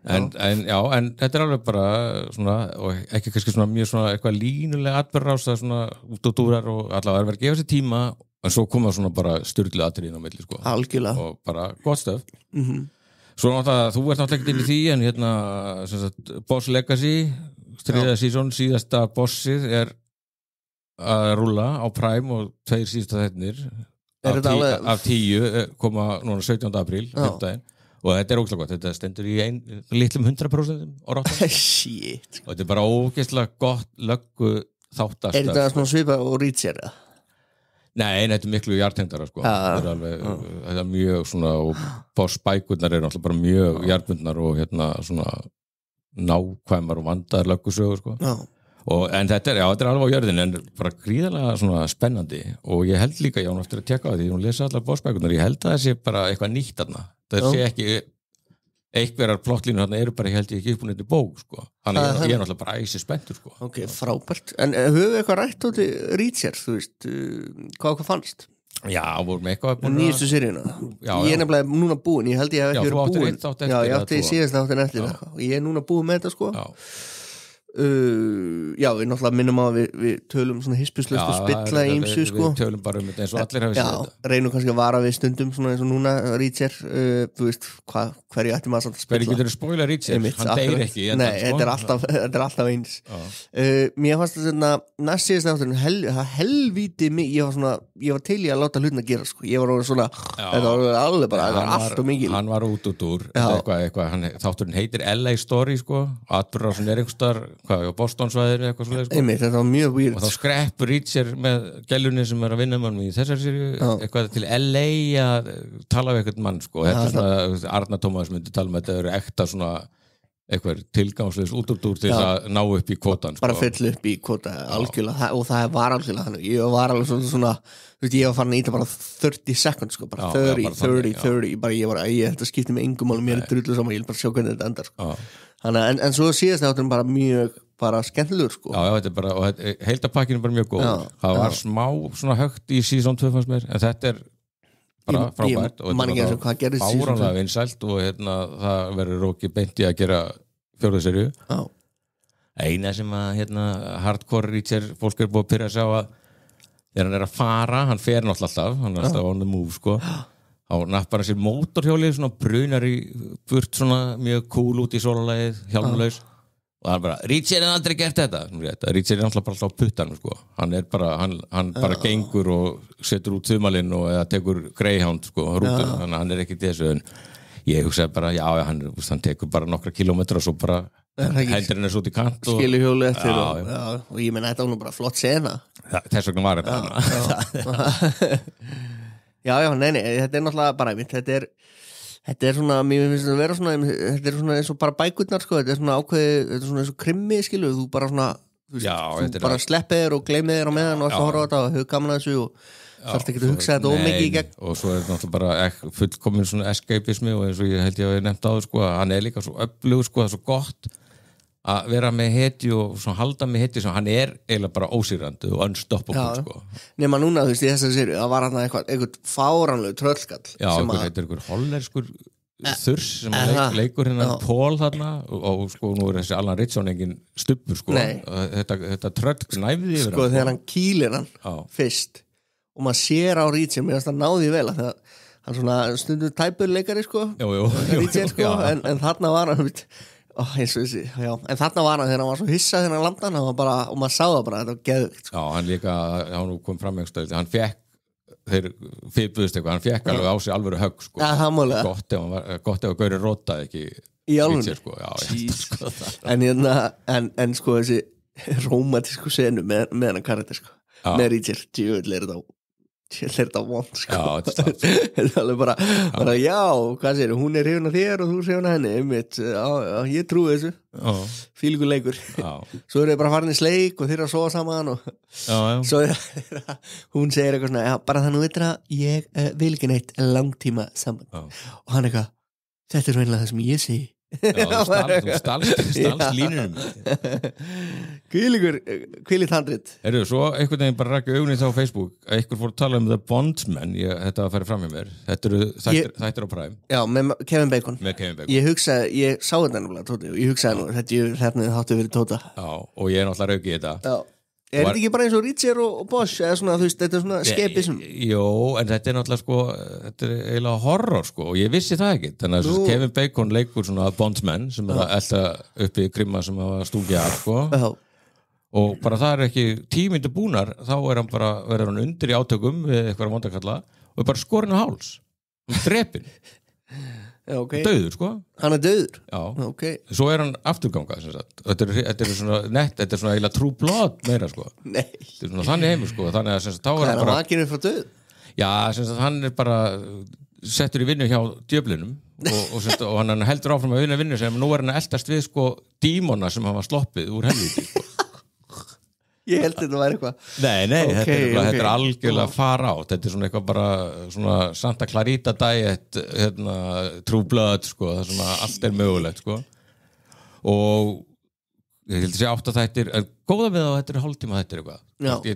en þetta er alveg bara svona, og ekki kannski svona mjög svona eitthvað línulega atbyrðarás það er svona út og dúrar og allavega er verið að gefa sér tíma en svo koma svona bara styrlu atriðin á milli, sko. Algjörlega. Og bara gott stöf Svo náttúrulega, þú ert náttúrulega ekki inn í því en hérna, sem sagt, Boss Legacy þriðja sísón, síðasta bossið er að rúlla á Prime og 2 síðasta þættirnir af 10 koma núna 17. apríl fimmtudaginn. Og þetta ógeðslega gott, þetta stendur í litlum 100% á ráttan. Shit. Og þetta bara ógeðslega gott löggu þáttastöf. Þetta svona svipað og Reacher, eða? Nei, þetta miklu jartengdara, sko. Þetta mjög svona, og bossbækurnar náttúrulega bara mjög jartbundnar og svona nákvæmar og vandaðar löggusögur, sko. En þetta er alveg á jörðin, en bara gríðarlega svona spennandi, og ég held líka, Jón, eftir að tjekka á því, hún lesa allar bossbækurnar, ég held að það sé bara eitthvað nýtt þarna. Það sé ekki einhverjar plottlínur þarna eru bara, ég held ég ekki uppbúin þetta bók, sko. Þannig ég er náttúrulega bara æsi spenntur, sko. Ok, frábært. En höfum við eitthvað rætt út í Reacher, þú veist, hvað fannst? Já, vorum eitthvað búin að... Nýjastu seríuna. Ég er nefnilega núna búin, ég held ég hef ekki verið búin. Já, ég átti síðast áttin eftir það. Og ég er núna búin með þetta, sko. Já, við náttúrulega minnum á að við tölum svona hispjuslaust og spilla ímsu, sko. Við tölum bara þetta eins og allir hafi séð þetta. Já, reynum kannski að vara við stundum svona eins og núna Reacher, þú veist, hverju ætti maður að spilla. Hverju getur þú spoila Reacher? Hann deyr ekki. Nei, þetta er alltaf eins. Mér fannst þetta næst síðast átturinn helvíti mig, ég var til í að láta hlutin að gera, sko. Ég var svona, þetta var alveg bara, það var allt og mikil. Hann var út þátturinn heitir LA Story, sko. Atburðarásin er einhverstaðar Boston-svæðir eitthvað svoleiðis, sko. Þetta var mjög weird. Og þá skreppur Reacher með gælunni sem er að vinna mann í þessari seríu eitthvað til LA að tala við eitthvað mann, sko. Þetta svona Arna Tómas myndi tala með þetta eru ekta svona eitthvað tilgangslegs útúrdúr til að ná upp í kvotan, sko. Bara fyll upp í kvota algjörlega, og það var algjörlega þannig. Ég var alveg svona þú veist, ég var farin að íta bara 30 seconds, sko, bara 30 bara þetta skipti mig engum málum, mér er drullu saman, ég vil bara sjá hvernig þetta endar, sko. Þannig, en svo síðast átturinn bara mjög bara skemmtilegur, sko. Já, þetta er bara, og heildapakkinu er bara mjög góð. Það var smá svona högt í season 2 fannst mér, en þetta er bara frábært og þetta er bara fáránlega vinsælt og það verður Róki beint í að gera 4. seríu. Eina sem að hardcore Reacher fólk er búið að pyrra að sjá að þegar hann er að fara, hann fer náttúrulega alltaf, hann er alltaf on the move, sko. Þá nappar hann sér mótorhjólið, svona brunar í burt svona mjög cool út í sólarlagið, hjálmulaus, og hann bara, Reacher er aldrei gert þetta. Reacher er náttúrulega bara alltaf á puttanum, sko. Hann er bara, hann bara gengur og setur út þumalinn og eða tekur Greyhound, sko, rútun, þannig að hann er ekki þessu, en ég hugsaði bara, hann tekur bara nokkra kilómetra og svo bara heldur henni svo út í kant og skilu hjólið eftir og ég menna þetta var nú bara flott sena. Þess vegna var þetta. Já, nei, þetta er náttúrulega bara þetta er svona, mér finnst þetta að vera svona þetta er svona eins og bara bækurnar, sko, þetta er svona ákveðið, þetta er svona eins og krimmi, skilu, þú bara svona, þú bara sleppið þér og gleymið þér á meðan og alltaf horfa á þetta og hefur gaman að þessu og þarfst ekki að hugsa þetta ómikið í gegn. Og svo er þetta náttúrulega bara fullkomin svona escapismi og eins og ég held ég að ég nefnt á það, sko, að hann er líka svo öflugur, sko, það er svo gott að vera með hetju og svona halda með hetju sem hann er eiginlega bara ósýrandi og unstoppable, sko. Nema núna, þú veist, í þessari seríu, það var hann eitthvað fáránlegu tröllskall. Já, einhver hollerskur þurs sem leikur hérna Paul þarna og sko, nú er þessi Alan Ritchson engin stubbur, sko. Þetta tröll knæfði yfir, sko, þegar hann kýlir hann fyrst og maður sér á Reacher, mér finnst það náði vel að hann svona stundum tæpur leikari, sko. Reacher, sko, en þarna var hann, en þarna var hann þegar hann var svo hissað þegar hann landan og maður sá það bara, þetta var geðvikt, sko. Já, hann líka, hann kom fram eitthvað, hann fekk þeir fyrbuðist eitthvað, hann fekk alveg á sig alvöru högg, sko. Gott ef að Gauri rótaði ekki í alveg, sko. En sko þessi rómatísku senu með hann karakter, sko, með Reacher, djúvill er þetta vond, sko. Þetta er alveg bara já, hvað segir, hún er hrifin af þér og þú er hrifin af henni, einmitt, ég trúi þessu, fílíkur leikur. Svo eru þið bara farin í sleik og þeir eru að sofa saman og svo hún segir eitthvað svona, bara það nú veitir að ég vil ekki neitt langtíma saman og hann eitthvað, þetta er reynilega það sem ég segi. Þú stalst línunum. Hvílíkt handrit. Svo einhvern veginn bara rakki augunni á Facebook að einhver fór að tala um The Bondsman, þetta var að fara fram í mér. Þetta eru þættir á Prime. Já, með Kevin Bacon. Ég sá þetta nefnilega, Tóti, og ég hugsaði nú þetta þáttu verið Tóta. Já, og ég er náttúrulega rauk í þetta. Já. Er þetta ekki bara eins og Reacher og Bosch eða svona, þú veist, þetta er svona skepism? Jó, en þetta er náttúrulega, sko, þetta er eiginlega horror, sko, og ég vissi það ekki. Þannig að Kevin Bacon leikur svona Bondsman sem er að elta uppi grimma sem hafa stungið af, sko. Og bara það er ekki 10 mínútur búnar, þá er hann bara, verður hann undir í átökum við eitthvað vondakalla og er bara skorinn á háls drepinn dauður sko hann dauður? Já, svo er hann afturganga þetta er svona nett, þetta er svona eiginlega True Blood meira sko þetta er svona þannig heimur sko þannig að þá er hann bara vakinu frá dauð? Já, hann er bara settur í vinnu hjá djöflinum og hann heldur áfram að vinna sem nú er hann að eldast við sko dímona sem hann var sloppið úr helvíti sko. Ég held þetta var eitthvað Nei, þetta er algjörlega fara át þetta er svona eitthvað bara svona Santa Clarita Diet True Blood sko, það er svona allt er mögulegt sko og ég held að sé 8 þættir góða við að þetta er hálftíma þættir eitthvað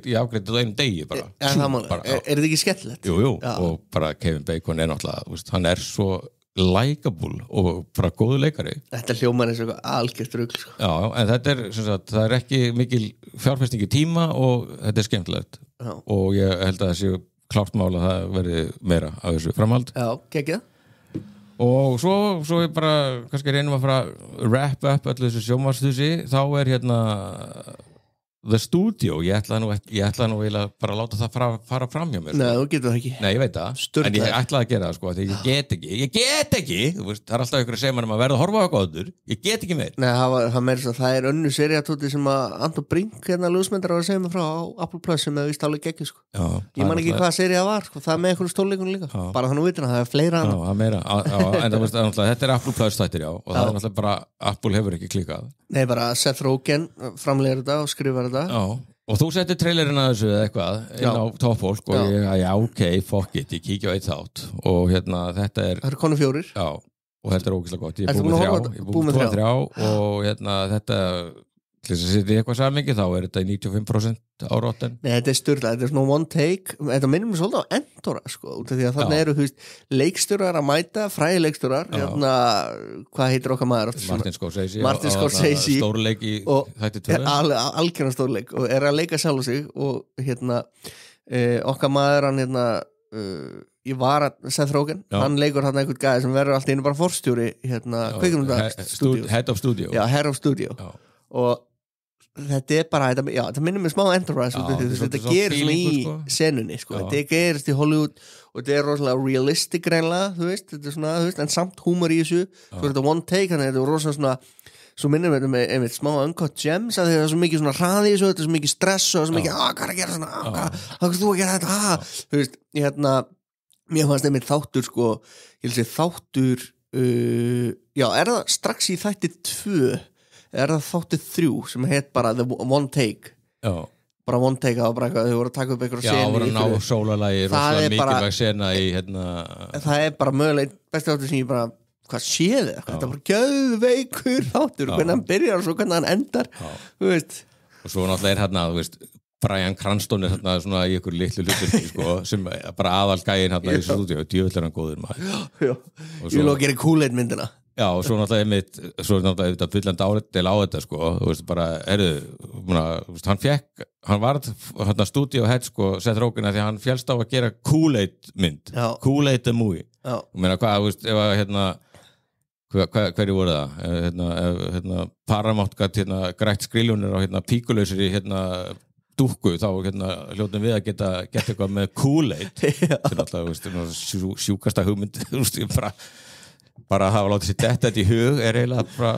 ég afgreiddi þetta einum degi bara er þetta ekki skemmtilegt? Jú, og bara Kevin Bacon er náttúrulega hann er svo likeable og bara góðu leikari Þetta hljómar eins og eitthvað algjört rugl sko. Já, en þetta er það er ekki mikil fjárfesting í tíma og þetta er skemmtilegt og ég held að það sé klárt mál að það verði meira af þessu framhald Já, geggjað og svo er bara kannski reynum að fara að wrap up öllu þessu sjónvarpsþusi þá er The Studio, ég ætla nú eiginlega bara að láta það fara fram hjá mér sko. Nei, þú getur það ekki Nei, ég veit það, en ég ætlaði að gera það sko, því ég get ekki þú veist, það er alltaf ykkur að segja mann að verða að horfa á eitthvað áður ég get ekki meir Nei, það er önnu seriatóti sem að Anton Brink ljósmyndar var að segja mig frá á Apple Plus sem hefði víst alveg geggi sko. Ég man ekki hvað serið það var sko. Það er með einhverjum stórleikunum líka bara þannig vitina, það er fleira en þetta er Apple Plus þættir og það er náttúrulega bara Apple hefur ekki klikkað Nei, bara Seth Rogen framleiðir þetta og skrifar þetta og þú settir trailerinn að þessu eða eitthvað inn á toppfólk og ok, fuck it, ég kíkja á eitt þátt og þetta er Það eru konu 4 og þetta er ógeðslega gott, ég er búið með 3 og þetta til þess að setja eitthvað samingi þá er þetta í 95% á Rotten Nei, þetta er styrla, þetta er svona one take þetta minnum við svolítið á Endora sko, út af því að þannig eru leikstjórar að mæta fræði leikstjórar hvað heitir okkar maður? Martin Scorsese stórleik í þætti 2 algjörna stórleik og er að leika sjálf sig og okkar maður hann ég var að Seth Rogen hann leikur hann einhvern gæði sem verður alltaf einu bara forstjóri Head of Studio Head of Studio og þetta er bara, þetta minnum með smá Enterprise þetta gerir svona í senunni sko. Þetta gerist í Hollywood og þetta er rosalega realistic reynilega þetta er svona, en samt húmor í þessu svo er þetta one take, þannig að þetta er rosalega svona svo minnum við þetta með einmitt smá uncut gems að það er svo mikið svona hraði í þessu þetta er svo mikið stress og svo mikið, hvað er að gera svona hvað er þú að gera þetta mér fannst einmitt þáttur sko, ég vil segja þáttur er það strax í þætti 2 er það þáttið 3 sem heit bara The One Take bara One Take, það var bara eitthvað þau voru að taka upp eitthvað senu voru að ná sólarlagi rosalega mikilvæg sena í það er bara mögulega besti þáttur sem ég bara hvað séð þetta er bara geðveikur þáttur hvernig hann byrjar og svo hvernig hann endar og svo náttúrulega er Bryan Cranston er svona í ykkur litlu hlutur sko, sem bara aðal gæinn í þessu stúdíu djöfull er hann góður maður ég vil að gera Kool-Aid myndina Já, og svo náttúrulega þetta fyllandi áreittil á þetta sko, þú veist bara, hann var stúdíu head sko, Seth Rogen því að hann félst á að gera Kool-Aid mynd Kool-Aid the movie og meina hvað, þú veist, ef að hverju voru það Paramount gat grætt skriljónir á píkulausir í dúkku, þá hljótum við að geta eitthvað með Kool-Aid þetta er alltaf sjúkasta hugmynd þú veist, bara að hafa látið sér detta þetta í hug er eiginlega bara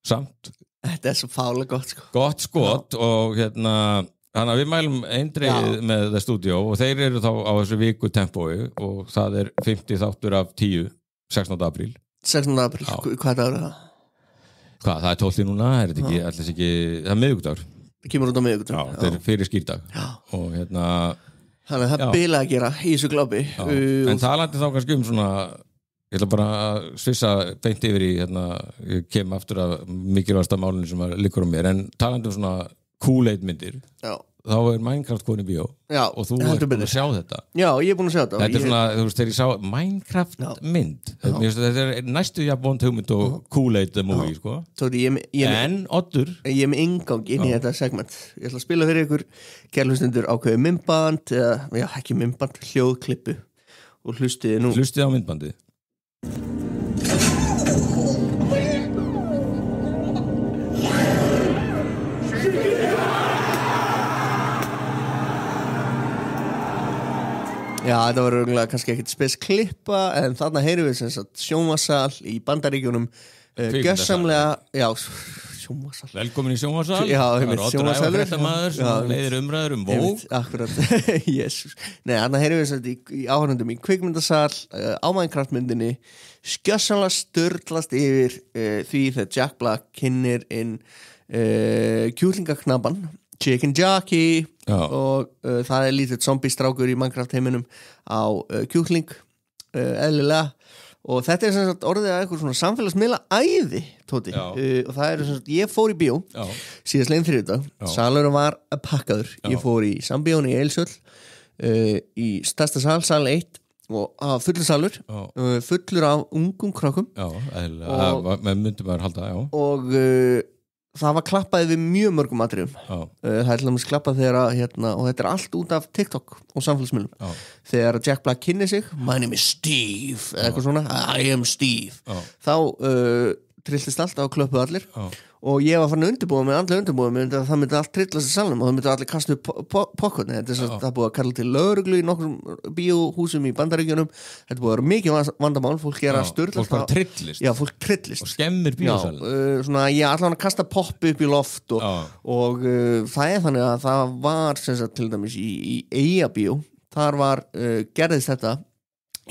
samt þetta er svo fálega gott sko gott skot og þannig að við mælum eindreið með The Studio og þeir eru þá á þessu viku tempói og það er 50 þáttur af 10 16. apríl 16. apríl, hvað er það? Hvað, það er 12 núna, er þetta ekki allir ekki, það er miðvikudagur það kemur út á miðvikudagur það er fyrir skýrdag og þannig að það er bila að gera í þessu glápi en talandi þá kannski svona ég ætla bara að svissa beint yfir í ég kem aftur af mikilvægasta málunni sem liggur mér en talandi svona Kool-Aid myndir þá er Minecraft komin í bíó og þú ert búin að sjá þetta Já, ég er búin að sjá þetta Þetta er svona, þú veist, þegar ég sá Minecraft mynd þetta er næstu jafn vond hugmynd og Kool-Aid the movie sko. En Oddur Ég er með ingang inn í þetta segment Ég ætla að spila fyrir ykkur kærlustundur ákveðu myndband ekki myndband, hljóðklippu og hlustið á myndbandið Já, þetta var örugglega kannski ekkert spes klippa en þarna heyrum við sem sagt sjónvarssal í Bandaríkjunum gjörsamlega, já, sjónvarssal Velkomin í sjónvarssal Já, sjónvarssal sem leiðir umræður Vogue Akkurat, Jesus Nei, þarna heyrum við sem sagt í áhörnundum í kvikmyndasal á Minecraft-myndinni gjörsamlega störtlast yfir því þegar Jack Black kynnir inn kjúklingaknaban Chicken Jockey og það lítið zombie-strákur í Minecraft-heiminum á kjúkling eðlilega og þetta sem sagt orðið að eitthvað svona samfélagsmiðla æði, Tóti og það sem sagt, ég fór í bíó síðastlegin þriðjudag, salurinn var pakkaður, ég fór í Sambíón í Eilsöll í stærsta sal 1 og fullur salur fullur af ungum krökkum eðlilega, með myndum að halda og það var klappaði við mjög mörgum atriðum það til dæmis klappað þegar og þetta allt út af TikTok og samfélagsmiðlum þegar Jack Black kynni sig My name is Steve eða eitthvað svona, I am Steve þá trilltist allt og klöppuð allir og ég var farin að undirbúa mig andlega undirbúa mig að það myndi allt trillast í salnum og það myndi allir kastu pokkotni þetta er það búið að kalla til lögreglu í nokkrum bíóhúsum í Bandaríkjunum þetta búið að vera mikið vandamál fólk er að störla fólk bara trillist fólk trillist og skemmir bíósalinn svona ég allan að kasta popp upp í loft og það er þannig að það var sem sagt til dæmis í Eyjabíó þar var gerðist þetta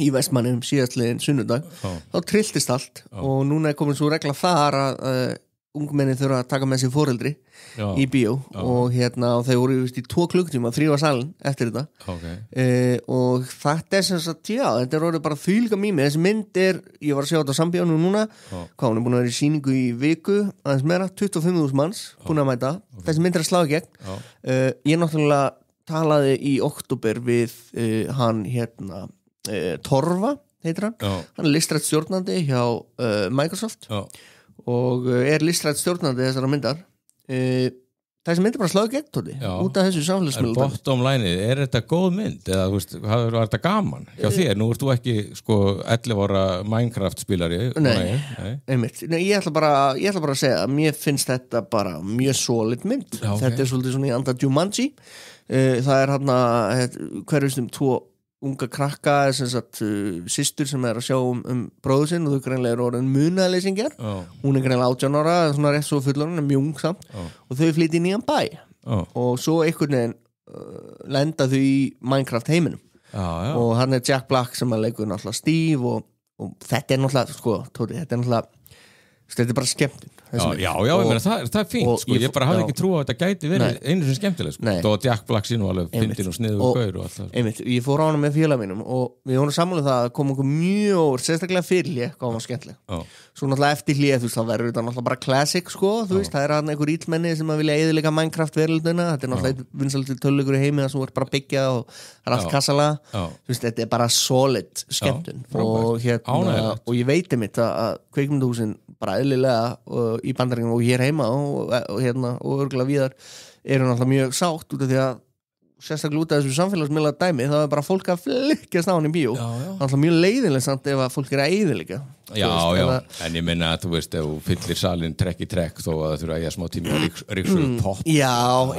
í Vestmannum síðastliðin sunnudag þá trilltist allt og núna er komin svo regla þar að ungmenni þurfa að taka með sér foreldri í bíó og og þau voru í 2 klukktíma að þrífa salin eftir þetta og þetta er sem sagt, þetta er orðið bara þvílíka mými, þessi mynd ég var að sjá þetta á Sambíónu núna hvað hún er búin að vera í sýningu í viku aðeins meira, 25.000 manns búin að mæta, þessi mynd að slá í gegn ég náttúrulega talaði í október við hann Torfa heitir hann er listrætt stjórnandi hjá Microsoft og er listrætt stjórnandi þessara myndar þessi mynd bara slagið gegn Tóti út af þessu samfélagsmiðlum bottom line, er þetta góð mynd eða var þetta gaman hjá þér, nú ert þú ekki 11 ára Minecraft spilari einmitt, ég ætla bara að segja að mér finnst þetta bara mjög solid mynd þetta er svolítið svona í anda Jumanji það er hverjustum 2 unga krakka sem sagt systur sem er að sjá bróður sinn og þau greinlega eru orðin munaðleysingjar hún er greinlega 18 ára svona rétt svo fullorðin mjög ung samt og þau flytja í nýjan bæ og svo einhvern veginn lenda þau í Minecraft heiminum og hann er Jack Black sem að leikur náttúrulega Steve og þetta er náttúrulega Tóti, þetta er náttúrulega þetta er bara skemmtun ég meina það er fínt ég bara hafði ekki trú á að þetta gæti verið einu sem skemmtileg þó að Jack Black sín og alveg fyndin og sniður og gaur og allt það einmitt, ég fór á hana með félag mínum og við vorum sammála það að koma okkur mjög sérstaklega fyrir hvað var skemmtileg svo náttúrulega eftir hlið þá verður þetta náttúrulega bara classic það er hann einhver ítmenni sem að vilja eyðileika Minecraft veröldina þetta er náttúrulega vinsældur tölulegur í heimi það sem voru bara byggja og það er allt kassala þetta er bara solid skemmtun og ég veit einmitt að kvikmyndahúsin bara eðlilega í Bandaríkjunum og hér heima og örgulega víðar eru náttúrulega mjög sátt út af því að sérstaklega út af þessu samfélagsmiðla dæmi þá er bara fólk að flykkjast á hann í bíó náttúrulega mjög leiðinlega samt ef að fólk er að eyðileika en ég minna að þú veist ef þú fyllir salin trekk í trekk þó að það þurfa að eiga smá tími að ríksu popp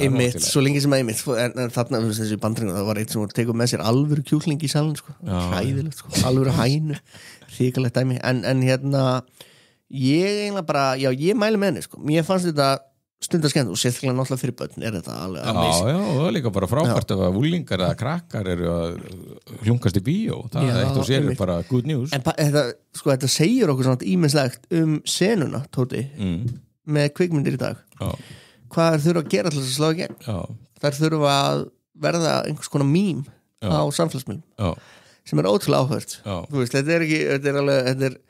einmitt, svo lengi sem einmitt en þarna þessi Bandaríkjunum það var eitt sem tekur með sér alvöru kjúkling í salin hræðilegt, alvöru hænu hrikalegt dæmi en ég eiginlega bara, ég mæli með henni mér fannst þetta stundarskemmt og sérstaklega náttúrulega fyrir börn er þetta alveg amazing og það er líka bara frábært ef að úlingar eða krakkar eru að hljungast í bíó það er eitt og sér bara good news en þetta segir okkur svona ímislegt senuna, Tóti með kvikmyndir í dag hvað þurfa að gera til þess að slá í gegn þær þurfa að verða einhvers konar mím á samfélagsmiðlum sem er ótrúlega áhört þú veist, þetta er ekki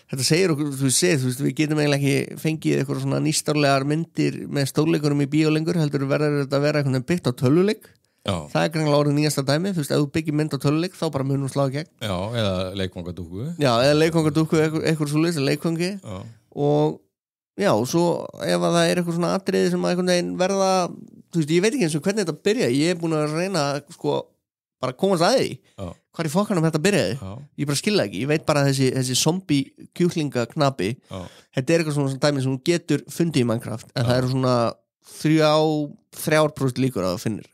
þetta segir okkur, þú veist, við getum eiginlega ekki fengið eitthvað svona nýstárlegar myndir með stórleikunum í bíó lengur heldur verður þetta að vera eitthvað byggt á tölvuleik það er greinlega orðið nýjasta dæmi þú veist, ef þú byggir mynd á tölvuleik þá bara munum slá í gegn eða leikvangadúku eitthvað svo leys, leikvangi og svo ef að það er eitthvað svona atriði sem að einhvern veginn verða þú veist, ég veit ekki eins og hvernig þetta byrja ég er búin að reyna bara að komast að því hvað í fokkanum þetta byrjaði ég bara skilja ekki, ég veit bara að þessi zombie kjúklinga knapi þetta er eitthvað svona dæmi sem hún getur fundið í Minecraft en það eru svona 3% líkur að finnir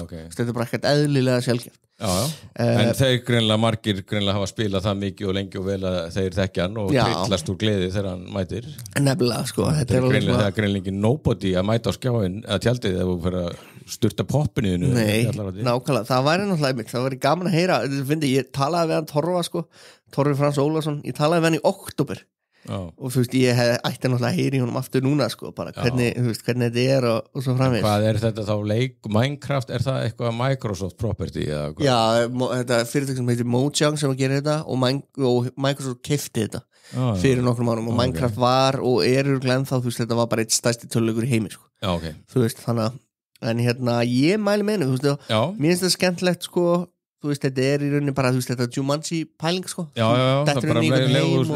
okay. Þetta bara ekkert eðlilega sjálfgeft en þeir greinlega margir greinlega hafa spilað það mikið og lengi og vel að þeir þekkja hann og trillast úr gleði þegar hann mætir nefnilega sko þetta er greinlega ekki nobody að mæta á skjáin að tjaldið ef þú fyrir að sturta poppinu nákvæmlega, það væri náttúrulega einmitt það væri gaman að heyra, ég talaði við hann Torfa sko, Torfi Frans Ólason ég talaði við hann í október og þú veist, ég ætti náttúrulega að heyri honum aftur núna sko, bara hvernig þetta er og svo framvegis. Hvað er þetta þá Minecraft, er það eitthvað Microsoft property? Já, þetta er fyrirtæki sem heitir Mojang sem að gera þetta og Microsoft keypti þetta fyrir nokkrum árum og Minecraft var og örugglega ennþá, þú veist, þetta var bara eitt stærsti töluleikur í heimi sko. Okay. Þú veist, þannig að ég mæli með henni, þú veist, mér finnst það skemmtilegt sko þú veist, þetta er í rauninni bara, þú veist, þetta Jumanji pæling, sko. Já, það er bara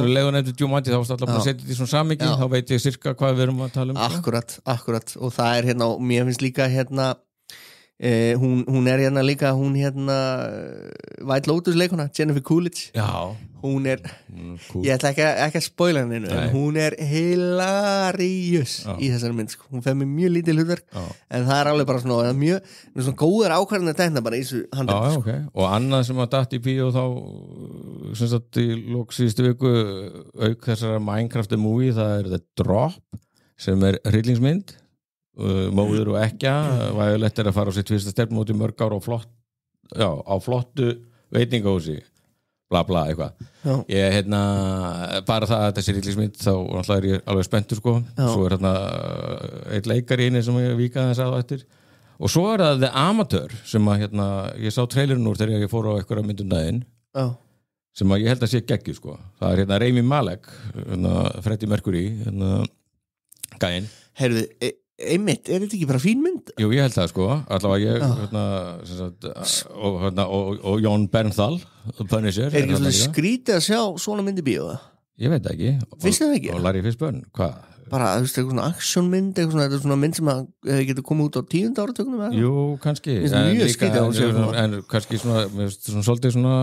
legun eftir Jumanji, þá varst alltaf bara að setja þetta í svona samhengi, þá veit ég sirka hvað við erum að tala um. Akkurat, og það er hérna, mér finnst líka hérna, hún er hérna líka, White Lotus leikuna, Jennifer Coolidge. Já. Hún er, cool. Ég ætla ekki að spoila henni, en hún er hilarious í þessari mynd, sko. Hún fer með mjög lítið hlutverk, en það er alveg bara svona, mjög svona góður ákvarðan að tekna bara í þessu handrið. Já, ok. Og annað sem að datt í bíó þá, sem sagt í lok síðustu viku, auk þessara Minecraft movie, það er The Drop, sem er hryllingsmynd, móður og ekkja, vægulegt er að fara á sitt fyrsta stefnmóti mörg ára á flottu veitingahúsi. Bla bla eitthvað ég bara það að þessi hryllingsmynd þá er ég alveg spenntur sko svo er einn leikari inni sem ég víkaði þess að eftir og svo er það The Amateur sem að ég sá trailerinn úr þegar ég fór á eitthvað myndum daginn sem að ég held að sé geggju sko það er Rami Malek Freddie Mercury gæinn heyrðu einmitt, er þetta ekki bara fín mynd? Jú, ég held það sko, allavega ég og Jón Bernthal Punisher. Er ekki svona skrítið að sjá svona mynd í bíó? Ég veit ekki. Finnst það ekki? Og Larry Fishburne, hvað? Bara, þú veist, eitthvað svona actionmynd þetta er svona mynd sem að getur komið út á 10. áratökunum? Jú, kannski mjög skrítið en kannski svona svolítið svona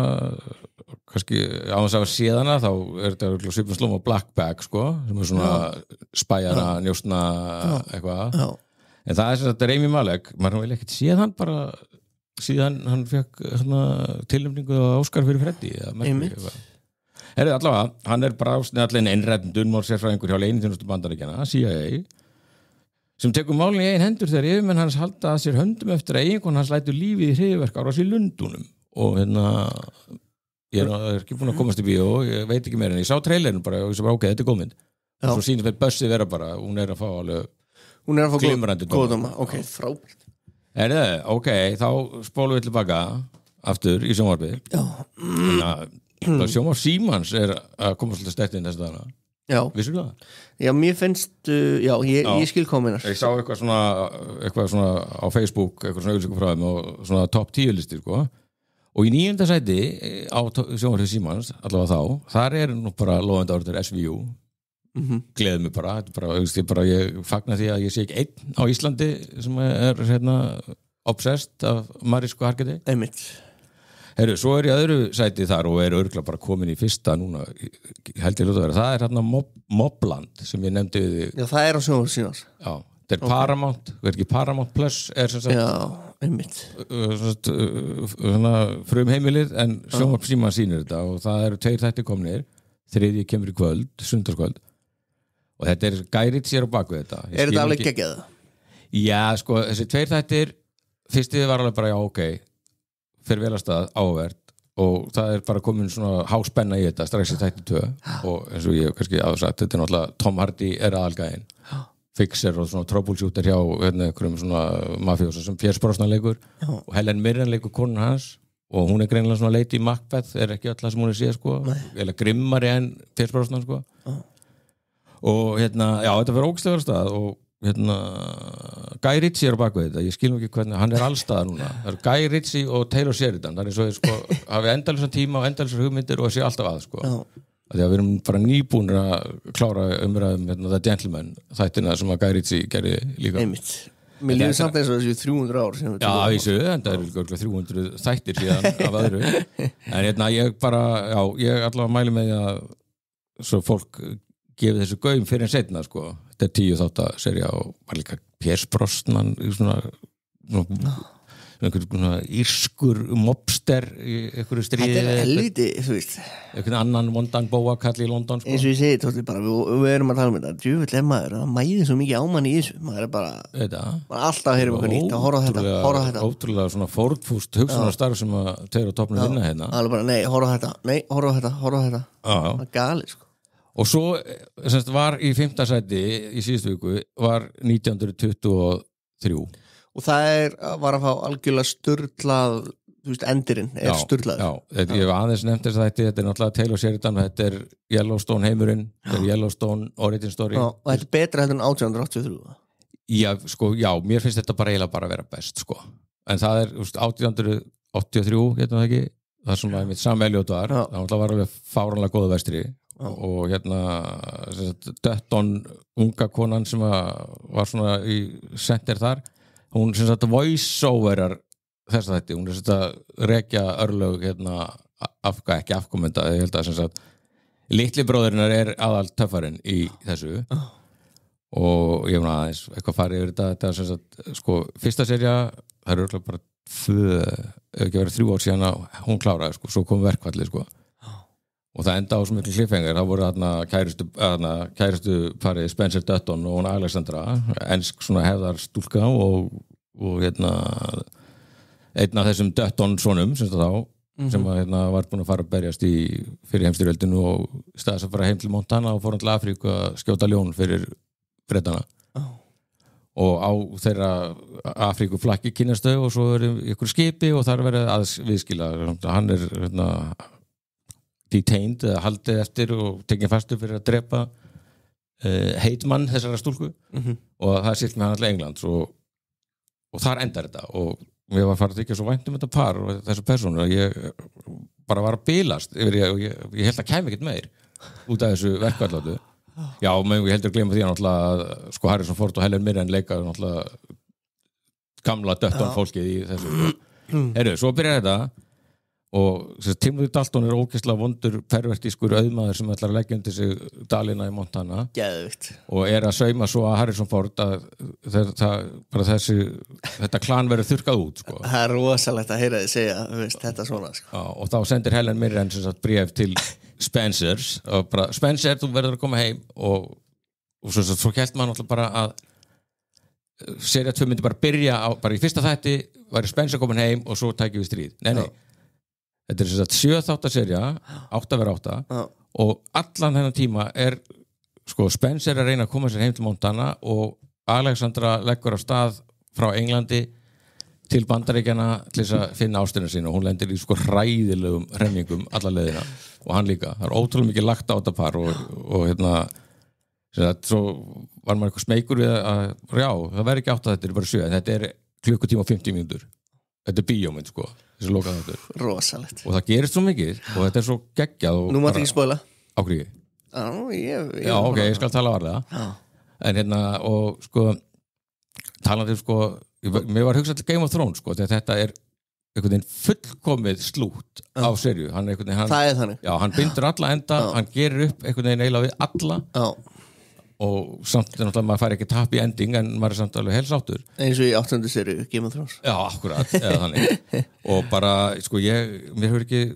kannski á þess að séð hana þá er þetta svipum slóm á Black Bag sko, sem er svona spæjara, njóstna eitthvað en það er sem þetta Rami Malek maður vil ekkert séð hann bara síðan hann fekk tilnefningu á Óskar fyrir Freddy allavega, hann er bara allir einrættundun mál sérfræðingur hjá leyniþjónustu Bandaríkjanna, CIA sem tekur málin í eigin hendur þegar yfirmenn hans halda að sér höndum eftir að eiginkona hans lætur lífið í hryðjuverk árás í Lundúnum og ég er ekki búin að komast í bíó ég veit ekki meira en ég sá trailerinn bara og ég svo bara ok, þetta er góð mynd og svo sýnir fyrir Bussi vera bara hún er að fá alveg glimrandi dóma ok, frábært ok, þá spólum við tilbaka aftur í sjónvarpið sjónvarp Símans er að koma svolítið sterkt inn þess að dana vissir þú það? Já, mér finnst ég skil kominar ég sá eitthvað svona á Facebook eitthvað svona auðlýsingu frá þeim og svona top 10 listir sko og í 9. sæti á sjónvarpið Símans allavega þá, þar er nú bara lofandi áriður SVU gleði mig bara ég fagna því að ég sé ekki einn á Íslandi sem er obsessed af Marísku Hargeti einmitt Heru, svo er ég öðru sæti þar og er örgulega bara komin í fyrsta núna held ég að vera, það er Mobland sem ég nefndi við þig. Já, það er á sjónvarpið Símans. Já, þetta er Paramount, er ekki Paramount Plus er sem sagt. Já, einmitt. Frumheimilið en sjónvarpið Símans sýnir þetta og það eru 2 þættir komnir, 3. kemur í kvöld, sunnudagskvöld og þetta er gærið sér á baku þetta. Er þetta alveg geggjað? Já, sko, þessi 2 þættir, fyrstið var alveg bara ok fyrir vel að stað ávert og það er bara komin svona háspenna í þetta strax í þætti 2 og eins og ég kannski aðsagt, þetta er náttúrulega Tom Hardy er aðalgæðin Fixer og svona troubleshooter hjá einhverjum svona mafjósa sem Pierce Brosnan leikur og Helen Mirren leikur konun hans og hún er greinilega svona Lady Macbeth er ekki öll það sem hún er séð sko eða grimmari en Pierce Brosnan sko og já, þetta fyrir ógstæðar stað og Guy Ritchie er á baku þetta, ég skilum ekki hvernig hann er allstaðar núna, það eru Guy Ritchie og Taylor Sheridan, það er eins og sko hafi endalisa tíma og endalisa hugmyndir og sé alltaf að sko, því að við erum bara nýbúnir að klára umræðum The Gentleman, þættina sem að Guy Ritchie gerði líka. Einmitt. Mér líður samt eins og þessi 300 ár sem já, þessu, en það eru 300 þættir síðan af öðru en ég bara, ég allavega mæli með að svo fólk gefið þessu gaum fyrir en seinna sko. Þetta 10 þáttaserja og var líka Pierce Brosnan í svona einhver írskur mobster í einhverju stríði. Þetta helviti, þú veist. Einhvern annan vondan bóakall í London sko. Eins og ég segi, tótti bara, við erum að tala um þetta. Djúvill maður, það mæði svo mikið ámann í þessu. Maður bara, maður alltaf að heyra um eitthvað nýtt, að horfa á þetta. Ótrúlega svona fórnfúst hugsunarstarf sem að þeir á toppnum vinna hérna. Það er bara, nei, horfa á þetta. Það er galið, sko. Og svo, semst, var í 5. sæti í síðustu viku, var 1923. Og það var að fá algjörlega sturlað, þú veist, endirinn sturlað. Já, ég hef aðeins nefnt þess að þetta er náttúrulega Taylor Sheridan, þetta er Yellowstone heimurinn, þetta er Yellowstone origin story. Já, og þetta er betra heldur en 1883. Já, sko, mér finnst þetta eiginlega bara að vera best, sko. En það er, 1883, getum það ekki, það sem var mitt Sam-Elliot var, það var alveg fáranlega góða vestri. Og Dutton, unga konan sem var svona í center þar, hún sem sagt voice-overar þess að þetta, hún er sem sagt rekja örlög ekki afkomenda, ég held að sem sagt litli bróðurinnar er aðal töffarinn í þessu og ég meina aðeins eitthvað farið yfir þetta sem sagt, sko, fyrsta serja það er örgulega bara ef ekki verið 3 ár síðan að hún kláraði, sko, svo kom verkfallið, sko og það enda á svo miklu kliffengar, það voru kærustu parið Spencer Dutton og hún Alexandra, ensk svona hefðar stúlka og einn af þessum Dutton sonum sem var búin að fara að berjast fyrir heimstyrjöldinu og staðis að fara heim til Montana og fór til Afríku að skjóta ljón fyrir Bretana og á þeirra Afríku flakki kynnast þau og svo ykkur skipi og þar verið að viðskila hann er detained eða haldið eftir og tekið fastu fyrir að drepa heitmann þessara stúlku og það silt með hann alltaf England og þar endar þetta og ég var farið ekki svo vænt þetta par og þessu persónu ég bara var að bilast yfir ég held að kæmi ekkert meir út af þessu verkvallátu já, menn ég heldur að gleyma því að sko Harrison Ford og Helen Mirren leika náttúrulega gamla Dutton fólkið í þessu svo byrjar þetta og Timothy Dalton er ógeðslega vondur pervertískur auðmaður sem ætlar að leggja undir sig dalina í Montana Geðvikt. Og er að sauma svo að Harrison Ford að þetta klan verður þurrkað út sko. Það er rosalegt að heyra þið segja þetta svona sko. Já, og þá sendir Helen Mirren bréf til Spencers og bara, Spencer, þú verður að koma heim og svo hélt maður náttúrulega bara að serið 2 myndi bara byrja bara í fyrsta þætti væri Spencer komin heim og svo tækjum við stríð nei Þetta er 7 þáttaserja 8x8 og allan þennan tíma er sko Spencer að reyna að koma sér heim til Montana og Alexandra leggur á stað frá Englandi til Bandaríkjana til þess að finna ástina sína og hún lendir í sko hræðilegum hremmingum alla leiðina og hann líka það er ótrúlega mikið lagt á þetta par og svo var maður eitthvað smeykur við að já, það verður ekki 8 þetta er bara 7 en þetta er klukkutíma og 50 mínútur þetta er bíómynd sko þessi lokaði þetta rosalegt og það gerist svo mikið og þetta er svo geggjað Nú mátt ekki spoila ákríði Já, ok, ég skal tala varlega en og sko talandi sko mér var hugsað til Game of Thrones sko þegar þetta er einhvern veginn fullkomið slút á serju Það er þannig Já, hann bindur alla enda, hann gerir upp einhvern veginn eiginlega við alla og samt náttúrulega maður fær ekki tap í ending en maður er samt alveg helsáttur eins og í 8. seríu Game of Thrones Já, akkurat, eða þannig og bara, sko, mér hefur ekki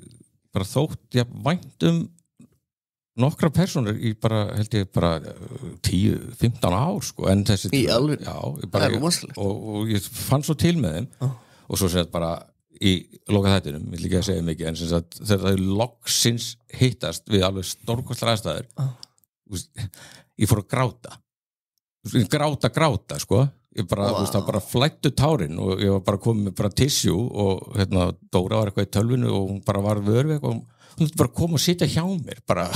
bara þótt, vænt nokkra persónur í bara, held ég, bara 10-15 ár, sko, en þessi Í alveg? Já, Það er rosalegt og ég fann svo til með þeim og svo sett bara í loka þættinum, ég vil ekki að segja mikið en sem sagt, þegar það loksins hittast við alveg stórkostlar aðstæður ég fór að gráta sko ég bara, það bara flættu tárin og ég var bara komið með bara tissue og Dóra var eitthvað í tölvinu og hún bara var vörveg og hún bara kom og sitja hjá mér bara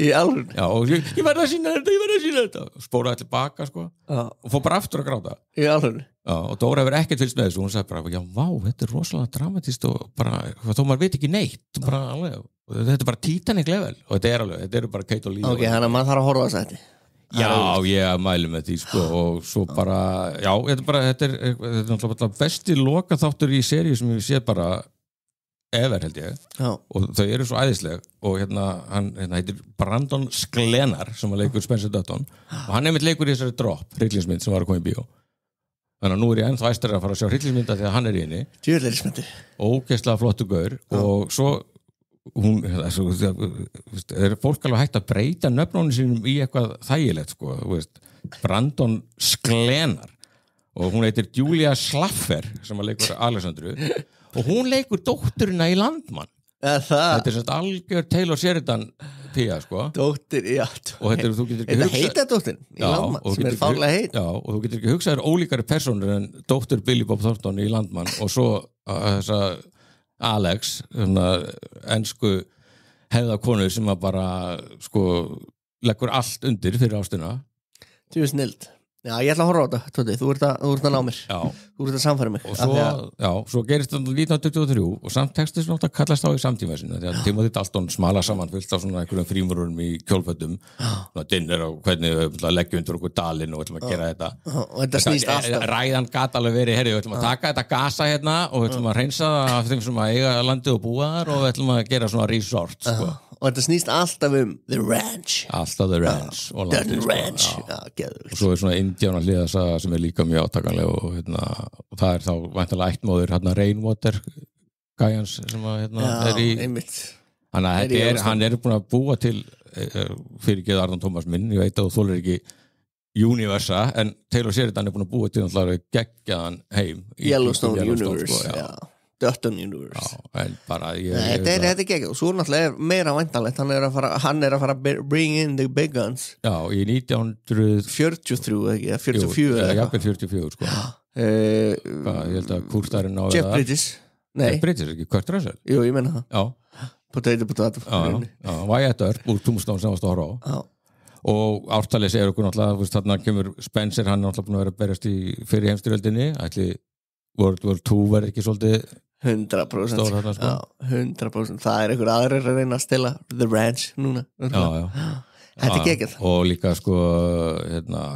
í alveg já, og ég verði að sína þetta spóraði tilbaka sko og fór bara aftur að gráta í alveg og Dóra hefur ekkert fylgst með þessu og hún sagði bara, já, vá, þetta er rosalega dramatist og bara, þó maður veit ekki neitt bara alveg þetta er bara Titanic level og þetta eru bara Kate og Lee ok, þannig að maður þarf að horfa þess að þetta já, ég mælu með því sko og svo bara, já, þetta er náttúrulega besti lokaþáttur í seríu sem ég sé bara ever held ég Já. og þau eru svo æðisleg og hann heitir Brandon Sklenar sem að leikur Spencer Dutton og hann einmitt leikur í þessari Drop hryllingsmynd sem var að koma í bíó þannig að nú er ég ennþá æstur að fara að sjá hryllingsmynda því að hann í henni ógeðslega flottu gaur og svo hún er fólk alveg hægt að breyta nöfnunum sínum í eitthvað þægilegt sko, Brandon Sklenar og hún heitir Julia Slaffer sem að leikur Alexandru og hún leikur dótturina í Landmann þetta er svona algjör Taylor Sheridan pía sko dóttir, já og þú getur ekki hugsað heita dóttin í Landmann sem fálega heit já, og þú getur ekki hugsað ólíkari personur en dóttur Billy Bob Thornton í Landmann og svo þessa Alex ensku hefðakonu sem að bara sko leggur allt undir fyrir ástina þú er snild já, ég ætla að horfa á þetta, Tóti, þú ert að ná mér þú ert að samfæra mig og svo gerist þetta 1923 og samt textið svona að kallast á í samtíma sinna því að Timothy Dalton smala saman fullt af svona einhverjum frímurum í kjólfötum dinner og hvernig við leggjum undir okkur dalinn og við ætlum að gera þetta og þetta snýst alltaf ræðan gat alveg verið, herri, við ætlum að taka þetta gasa hérna og við ætlum að hreinsa það af þeim sem að eiga landið og búa þar og við ætlum að gera svona resort sko. og þetta snýst alltaf The Ranch alltaf The Ranch og landið Ranch. Og svo er svona Indiana hliðasaga sem er líka mjög átakanleg og það er þá væntanlega ættmóðir Rainwater gæjans sem er í þannig að hann er búin að búa til fyrirgeðu Arnold Thomas minn, ég veit að þú þolir ekki Universa, en Taylor Sheridan er búin að búa til geggjaðan heim Yellowstone Universe sko, Dutton Universe en bara þetta er geggjað og svo náttúrulega er meira væntanlegt hann er að fara að bring in the big guns í 1943 ekki, 44 jafnvel 44 sko ég held að Kúrstærin náði Jeff Bridges Jeff Bridges, ekki Kurt Russell jú, ég menna það potato Wyatt Earp úr Tombstone sem varst að horfa á og ártalið segir okkur náttúrulega þarna kemur Spencer, hann er náttúrulega búin að vera að berjast í fyrir heimstyrjöldinni ætli World War II verður ekki svolítið 100% stór þarna sko 100% það er einhver aðrir að reyna að stela The Ranch núna þetta er geggjað og líka sko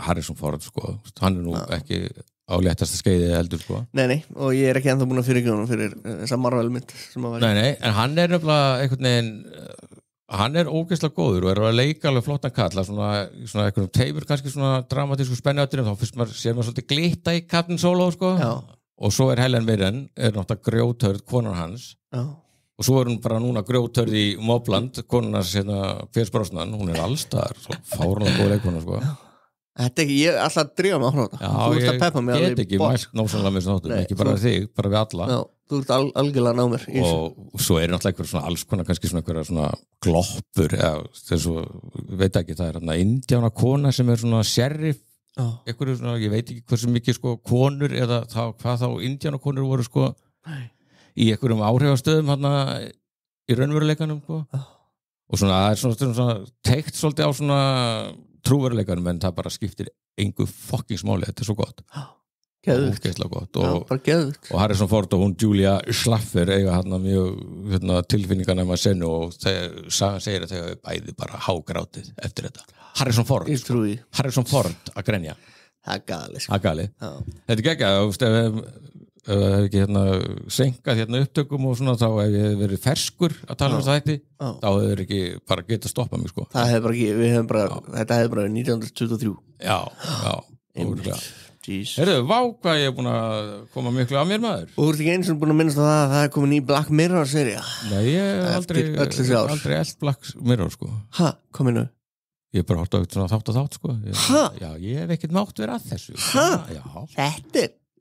Harrison Ford sko hann er nú ekki á léttasta skeiði heldur sko nei, og ég er ekki ennþá búin að fyrirgjóna fyrir þessa Marvel mynd sem að nei, en hann er nefnilega einhvern veginn hann er ógeðslega góður og er að leika alveg flottan kalla svona einhvern teimur kannski svona dramatísku spennuatriðum þá fyrst sér maður svolítið glitta í Captain Solo sko og svo er Helen Mirren er náttúrulega grjóthörð konan hans og svo er hún bara núna grjóthörð í Mobland konan hans Pierce Brosnan hún er allstaðar, svo fárlega góð leikona sko þetta ekki, ég ætla að drífa mig á hróta þú ert að peppa mig get ekki mælt náttúrulega með þáttum, ekki bara þig, bara við alla þú ert algjörlega ná mér og svo er náttúrulega einhver svona alls konar kannski svona einhverja svona gloppur þess að, veit ekki, það er indjána kona sem er svona sheriff einhverju svona, ég veit ekki hversu mikið sko konur eða hvað þá indjána konur voru sko í einhverjum áhrifastöðum í raunveruleikanum sko og svona, það er svona teikt svolítið á svona trúveruleikanum en það bara skiptir engu fucking smáli, þetta er svo gott gott og Harrison Ford og hún Julia Slaffer eiga mjög tilfinningarnæma senu og sagan segir að þau hefur bæði bara hágrátið eftir þetta Harrison Ford að grenja það er gali þetta er geggjað ef það hef ekki senkað upptökum og svona þá hef ég verið ferskur að tala um þetta þá hefur ekki bara getað að stoppa mig sko það hefur bara ekki, þetta hefur bara 1923 já Heyrðu, vá hvað ég er búin að koma miklu af mér maður og þú ert ekki eins og búin að minnast á það að það er komin í Black Mirror serja nei, ég hef aldrei eld Black Mirror sko kominu ég hef bara hort á svona þátt sko já, ég hef ekkert mátt verið að þessu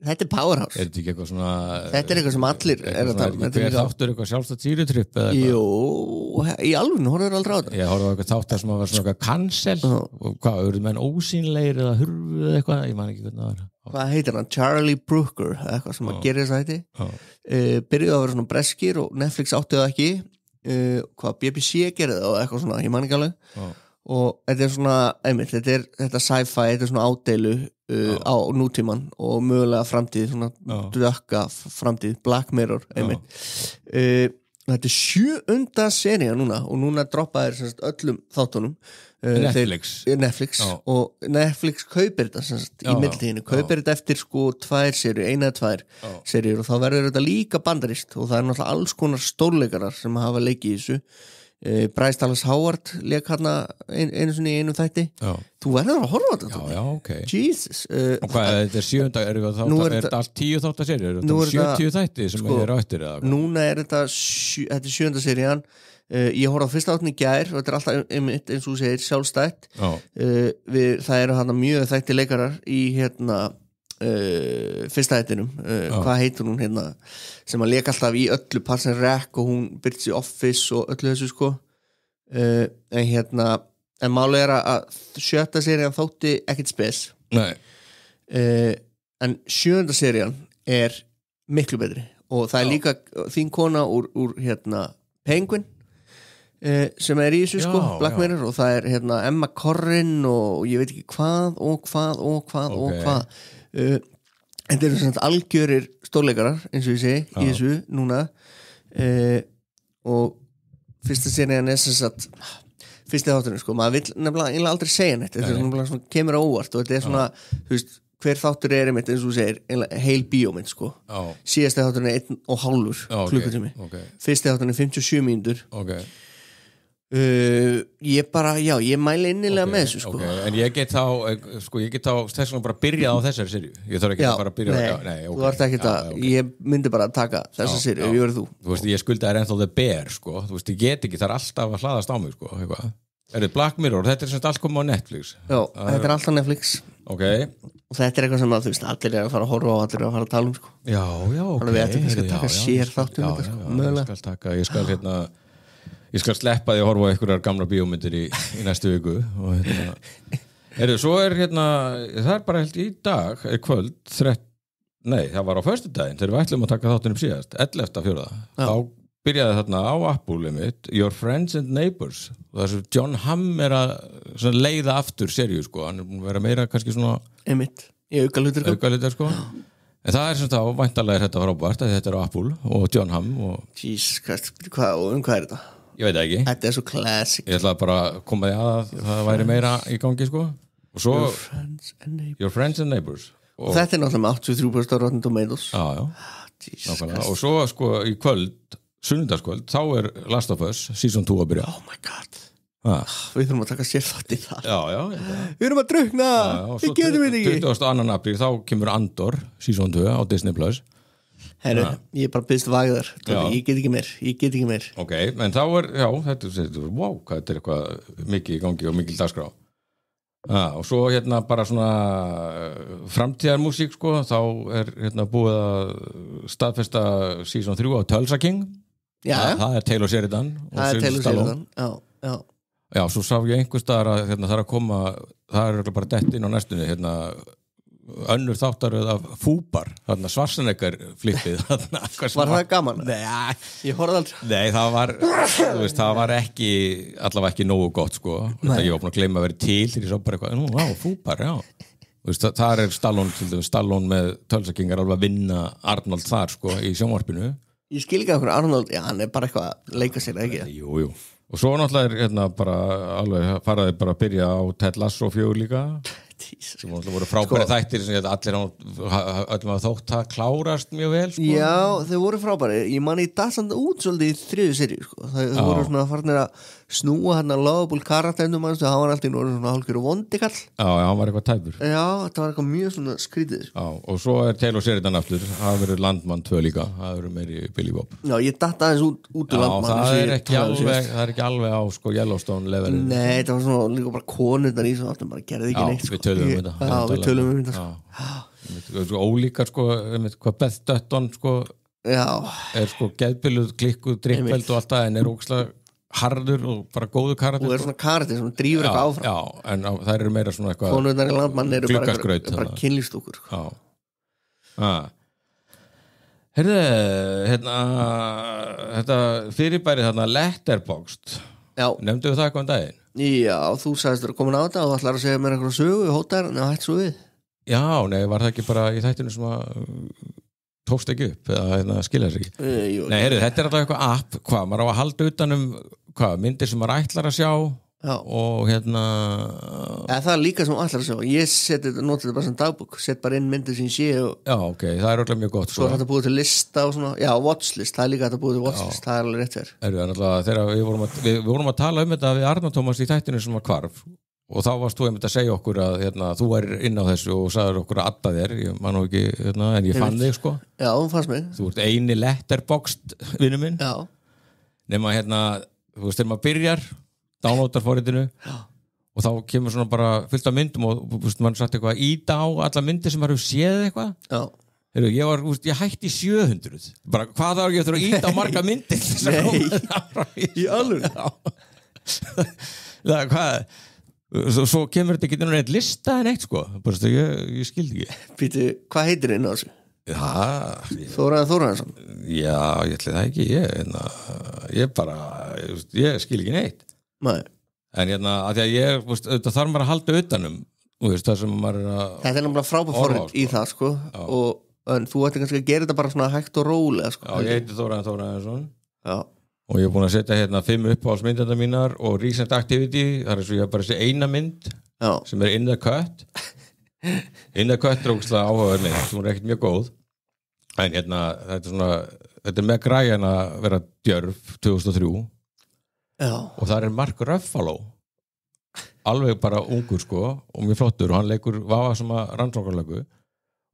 þetta er Powerhouse er þetta ekki eitthvað svona þetta er eitthvað sem allir er að tala hver þáttur eitthvað sjálfstætt sýrutripp eða eitthvað jú, í alveg, horfður aldrei á þetta ég horfði á eitthvað þáttar sem var svona eitthvað cancel og hvað, auðvitað menn ósýnlegir eða hurfu eða eitthvað, ég man ekki hvernig það var hvað heitir hann, Charlie Brooker eitthvað sem að gera þess að þetta byrjuði að vera svona breskir og Netflix átti það ekki hvað BBC gerði það og eitthvað svona, ég man ekki alveg og þetta er svona, einmitt, þetta sci-fi, þetta er svona ádeilu á nútíman og mögulega framtíð, svona dökka framtíð, Black Mirror einmitt þetta er 7. sería núna og núna droppaðir sem sagt öllum þáttunum Netflix og Netflix kaupir þetta sem sagt í millitíðinu, kaupir þetta eftir sko 2 seríur, 1 eða 2 seríur og þá verður þetta líka bandarist og það er náttúrulega alls konar stórleikarar sem hafa leikið í þessu Bryce Dallas Howard leik hérna einu sinni í einum þætti þú verður að horfa á þetta okay. Jesus og hvað, þetta er 7. er þetta allt 10 þáttaserjur? Er þetta 70 þætti sem sko, er á eftir? Núna er þetta 7. serían ég horfði á fyrsta áttin í gær og þetta er alltaf eins og þú segir sjálfstætt það eru hérna mjög þætti leikarar í hérna fyrsta hættinum hvað heitur hún hérna sem að leka alltaf í öllu Parks and Rec og hún byrjt í Office og öllu þessu sko en hérna en málega er að 7. serían þótti ekkert spes en 7. serían er miklu betri og það er líka þín kona úr hérna Penguin sem er í þessu sko Black Mirror og það er hérna Emma Corrin og ég veit ekki hvað þetta eru svona algjörir stórleikarar eins og ég segi í þessu núna og fyrsta serían er sem sagt fyrsti þátturinn sko, maður vill nefnilega aldrei segja neitt, þetta er svona kemur á óvart og þetta er svona, þú veist, hver þáttur er einmitt eins og þú segir, heil bíómynd sko síðasti þátturinn er 1,5 klukkutími fyrsti þátturinn er 57 mínútur ég bara, ég mæli innilega með þessu sko en ég get þá þess vegna bara byrjað á þessari seríu ég þarf ekki að bara byrja þú ert ekki ég myndi bara að taka þessa seríu ef ég verið þú veist, ég skulda ennþá The Bear sko þú veist, ég get ekki, það er alltaf að hlaðast á mig sko er þetta Black Mirror, þetta er semst allt komið á Netflix þetta er alltaf Netflix og þetta er eitthvað sem að þú veist, allir er að fara að horfa og allir er að fara að tala sko þannig við ætlum kannski að taka sér þáttum þetta sko, ég skal sleppa því að horfa á einhverjar gamla bíómyndir í næstu viku og hérna svo hérna, það er bara helt í dag kvöld, það var á föstudaginn þegar við ætlum að taka þáttunum síðast 11.4. þá byrjaði þarna á Apple mitt Your Friends and Neighbors og það er svo John Hamm er að leiða aftur seríu sko, hann er búin að vera meira kannski svona í aukalutur sko en það er sem þá, væntanlega er þetta frábært að þetta er á Apple og John Hamm og Jesus Christ, hvað er þetta? Ég veit ekki. Þetta er svo classic. Ég ætla bara að koma því að það væri meira í gangi sko. Og svo Your Friends and Neighbors. Og þetta er náttúrulega með 83% Rotten Tomatoes. Og svo sko í kvöld, sunnudagskvöld, þá er Last of Us season 2 að byrja. Oh my god. Við þurfum að taka sér þátt í það. Við erum að drukna. Við getum við ekki. 22. apríl þá kemur Andor season 2 á Disney Plus. Herru, ég er bara byggst vagðar ég get ekki meir ok, en þá er, þetta wow, hvað þetta er eitthvað mikið í gangi og mikil dagskrá og svo hérna bara svona framtíðarmúsík sko, þá er hérna búið að staðfesta season 3 á Tulsa King það er Taylor Sheridan já, svo sá ég einhvers staðar að hérna, það er að koma það er bara dett inn á næstunni hérna önnur þáttaröð af Fúbar þarna Schwarzenegger flippið var það gaman? Nei, ég horfði aldrei nei, það var ekki allavega ekki nógu gott sko ég var búin að gleyma að vera til þegar ég sá bara eitthvað Fúbar, það er Stallone með Tulsa King er alveg að vinna Arnold þar sko í sjónvarpinu ég skil ekki okkur Arnold, hann er bara eitthvað að leika sér ekki jú og svo náttúrulega er hérna bara alveg faraði bara að byrja á Ted Lasso 4 líka sem voru frábæri þættir sem allir öllum að þótt það klárast mjög vel sko. Já, þau voru frábæri ég man í dagsand út svolítið í 3. seríu sko. þau voru svona farnir að snúa hann að lovable karakterinu það var alltaf svona hálfur vondikall hann var eitthvað tæpur þetta var eitthvað mjög svona skrítið og svo er Taylor Sheridan aftur það verður Landmann 2 líka það verður meiri Billy Bob ég datt aðeins út úr Landmann það er ekki alveg á sko Yellowstone level nei, það var svona líka bara konundar í svona bara gerði ekki neitt sko. við tölum um þetta ólíkar sko hvað Beth Dutton sko er sko geðpiluð, klikkuð, drikkveld og allt það en er ógeðslega harður og bara góðu karakter og er svona karakter sem drýfur eitthvað áfram en það eru meira svona eitthvað konundar í Landmann eru bara kynlýstúkur heyrðu hérna þetta fyrirbærið þarna Letterboxd nefndu við það eitthvað um daginn? Já, þú sagðist þér að koma á þetta og ætlar að segja mér eitthvað sögu hótaðar en það hætti svo við já, nei, var það ekki bara í þættinu sem að tókst ekki upp eða skilja sig ekki Nei, heyrðu, þetta alltaf eitthvað app, hvað, maður á að halda utanum myndir sem maður ætlar að sjá og það líka sem ætlar að sjá ég noti þetta bara sem dagbók set bara inn myndir sem ég sé já, ok, það örugglega mjög gott svo þetta búið til lista og svona, já, watchlist það líka þetta búið til watchlist, það alveg rétt þegar við vorum að tala þetta við Arnar Tómas í þættinu sem var hvarf og þá varst þú einmitt að segja okkur að þú er inn á þessu og sagður okkur að adda þér ég man nú ekki, en ég fann þig sko já, hún fannst mig þú ert eini letterboxd vinnu minn já. Nema þú veist, þegar maður byrjar downloadar forritinu og þá kemur svona bara fullt af myndum og mann sagt eitthvað íta á alla myndir sem maður hefur séð eitthvað já Heru, ég hætti í 700 bara hvað þá ég þurfa að íta á marga myndir nei, í alveg hvað svo kemur þetta ekki inn á neitt lista en eitt sko bara, ég skildi ekki Pítu, hvað heitir þinn á þessu? Þóraðarsson já, ég ætli það ekki ég bara ég skil ekki neitt nei. En að því að ég þarf maður að halda utanum það sem maður þetta er náttúrulega frábært forrit í það sko en þú ætti kannski að gera þetta bara svona hægt og rólega sko. Já, ég heiti Þóraðarsson já og ég er búin að setja 5 uppáhaldsmyndina mínar og recent activity, það er svo ég bara sé eina mynd sem er In the Cut In the Cut er ógeðslega áhugaverð mynd, hún er ekkert mjög góð en þetta er með græjan að vera djörf 2003 og það er Mark Ruffalo alveg bara ungur sko og mjög flottur og hann leikur vafa sem að rannsóknarleiku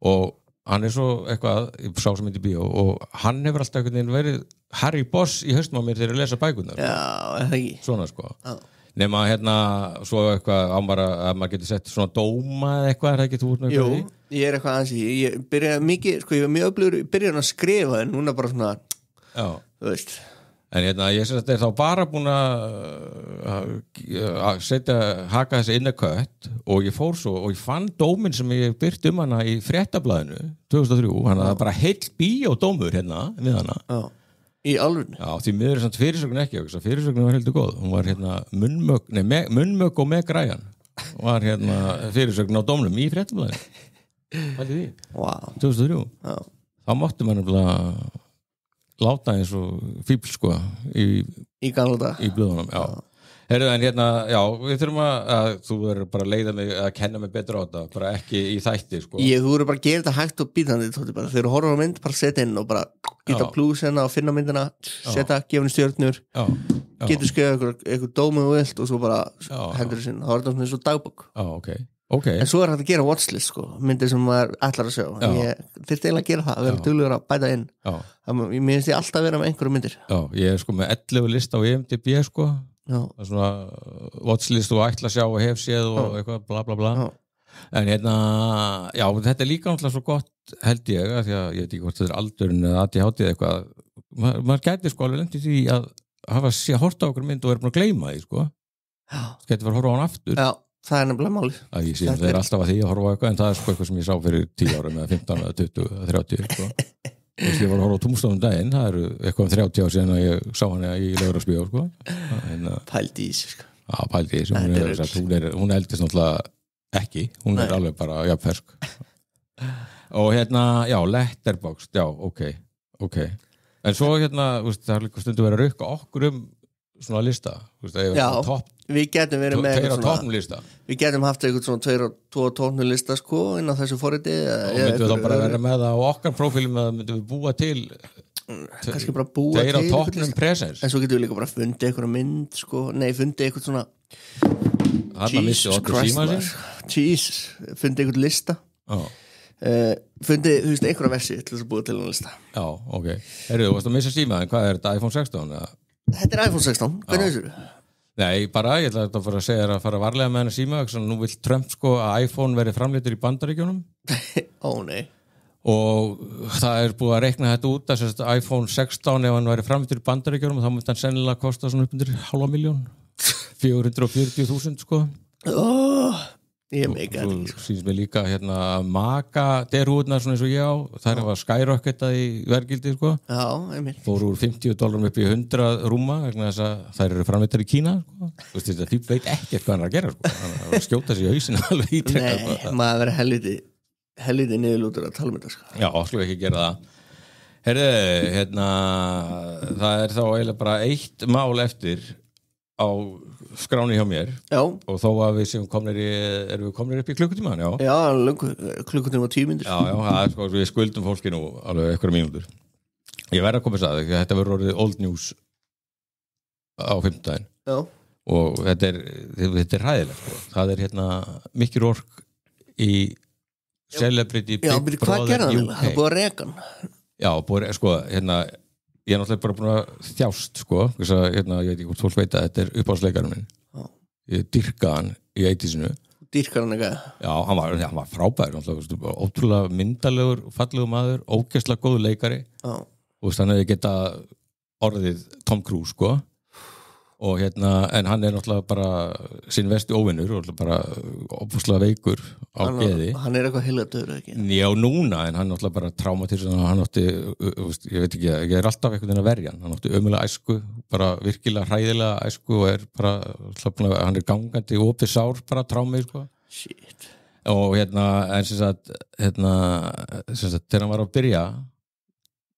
og hann er svo eitthvað, ég sá sem myndi bíó og hann hefur alltaf einhvern veginn verið Harry Boss í haustum á mér þegar ég lesa bækurnar já, eða ekki svona sko nema svo eitthvað á maður að maður getur sett svona dóma eða eitthvað er það ekki þú út með jú, ég er eitthvað aðeins ég byrjaði mikið, sko ég var mjög öflugur byrjaði að skrifa en núna bara svona já, þú veist en ég sé að þetta er þá bara búin að haka þessi In the Cut og ég fór svo og ég fann dóminn sem ég byrti hana í fréttablaðinu 2003, hann að það bara heill bíódómur við hana já, í alveg já, því miður er samt fyrirsögn ekki fyrirsögnin var heldur góð, hún var munnmögg og með græjan var fyrirsögn á dómnum í fréttablaðinu hvað er því? Wow. 2003 já. Þá mátti mann láta eins og fíbl sko í gamla í blöðunum, já. Heyrðu, en já, við þurfum að þú verður bara að leiða mig að kenna mig betur á þetta, bara ekki í þætti sko. Þú verður bara að gera þetta hægt og býtandi þegar þú horfður á mynd, bara setja inn og bara geta plús hérna og finna myndina setja, gefa henni stjörnur getur skrifa eitthvað dómið og vilt og svo bara hendur þessin, þá er þetta svona eins og dagbók Okay. En svo er hægt að gera watchlist sko, myndir sem maður ætlar að sjá ég þyrfti eiginlega að gera það, að vera duglegur að bæta inn ég minnst ég alltaf að vera með einhverju myndir já, ég er sko með 11 lista á IMDb sko það er svona watchlist og ætla að sjá og hef séð og eitthvað bla bla bla en já, þetta er líka náttúrulega svo gott held ég, að því að ég veit ekki hvort þetta er aldurinn eða ADHD eitthvað maður gæti sko alveg lendið því að hafa hort á okkur mynd og er búin að gleyma því sko gæti verið að horfa á hann aftur það er nefnilega málið ég sé að það er alltaf að því að horfa á eitthvað en það er sko eitthvað sem ég sá fyrir 10 árum eða 15 eða 20 eða 30 sko. Ég var að horfa á Túmstofnum daginn það eru eitthvað 30 ár síðan að ég sá hana í Laugarásbíó sko. Pældi í þessu sko. Pældi í þessu hún eldist náttúrulega ekki hún er alveg bara jafnfersk og já, letterboxd já, ok en svo það er líka stundu verið að rukka okkur svona lista við getum verið með við getum haft eitthvað svona 2 tóknulista sko inn á þessu forriti og myndum við þá bara vera með það á okkar prófílum eða myndum við búa til kannski bara búa til 2 tóknum presens en svo getum við líka bara fundið eitthvað mynd sko, fundið eitthvað svona Jesus fundið eitthvað lista fundið, þú veist, eitthvað versi til þess að búa til en lista já, ok, þú varst að missa símaðin, hvað er þetta, iPhone 16 eða? Þetta er iPhone 16, hvernig er þessu? Nei, bara, ég ætla að fara að segja þér að fara varlega með hennar síma, nú vill Trump sko að iPhone verði framleitur í Bandaríkjunum nei og það er búið að reikna þetta út að iPhone 16 ef hann verði framleitur í Bandaríkjunum þá myndi hann sennilega kosta svona upp undir 500.000 440.000 sko ég meika þetta sýnst mér líka maka derhúðnar svona eins og ég á það var skyrocketað í verðgildi sko fór úr $50 upp í 100 rúma vegna þess að þær eru framleiddar í Kína sko. Þú veist þetta, því veit ekkert hvað hann er að gera sko. Hann er að skjóta sig í hausinn alveg ítrekka maður verið helviti niðurlútur að tala um þetta sko. Já, skulum ekki gera það Heyrðu, það þá eiginlega bara eitt mál eftir á skráni hjá mér Já, og þó að við erum við komnir upp í klukkutíman, já. já, klukkutíma og 10 mínútur Já, það sko, við skuldum fólki nú alveg einhverja mínútur. Ég verð að koma að það, þetta verður orðið old news á 5. daginn. Já, Og þetta er hræðilegt, sko. Það er mikil ork í Celebrity já, Big hvað Brother gerði hann? UK. Það er búið að reka hann Já, sko, ég er náttúrulega bara búin að þjást, sko, þess að, ég veit ekki hvort fólk veit að þetta er uppáhaldsleikarinn minn. Já. Ég dyrkaði hann í 80-sinu. Dýrkar hann eitthvað Já, hann var frábær, náttúrulega, ótrúlega myndalegur, fallegur maður, ógeðslega góður leikari. Já, Og þannig að geta orðið Tom Cruise, sko. Og en hann er náttúrulega bara sinn vesti óvinnur og bara óbúslega veikur á geði. hann er eitthvað heila döður ekki Já, núna, en hann náttúrulega bara traumatisur, hann átti, ég veit ekki, ég er alltaf einhvern veginn að verja hann átti ömulega æsku, bara virkilega hræðilega æsku og er bara, hann er gangandi opið sár, bara trámið, sko. Shit Og en sem sagt, þegar hann var að byrja,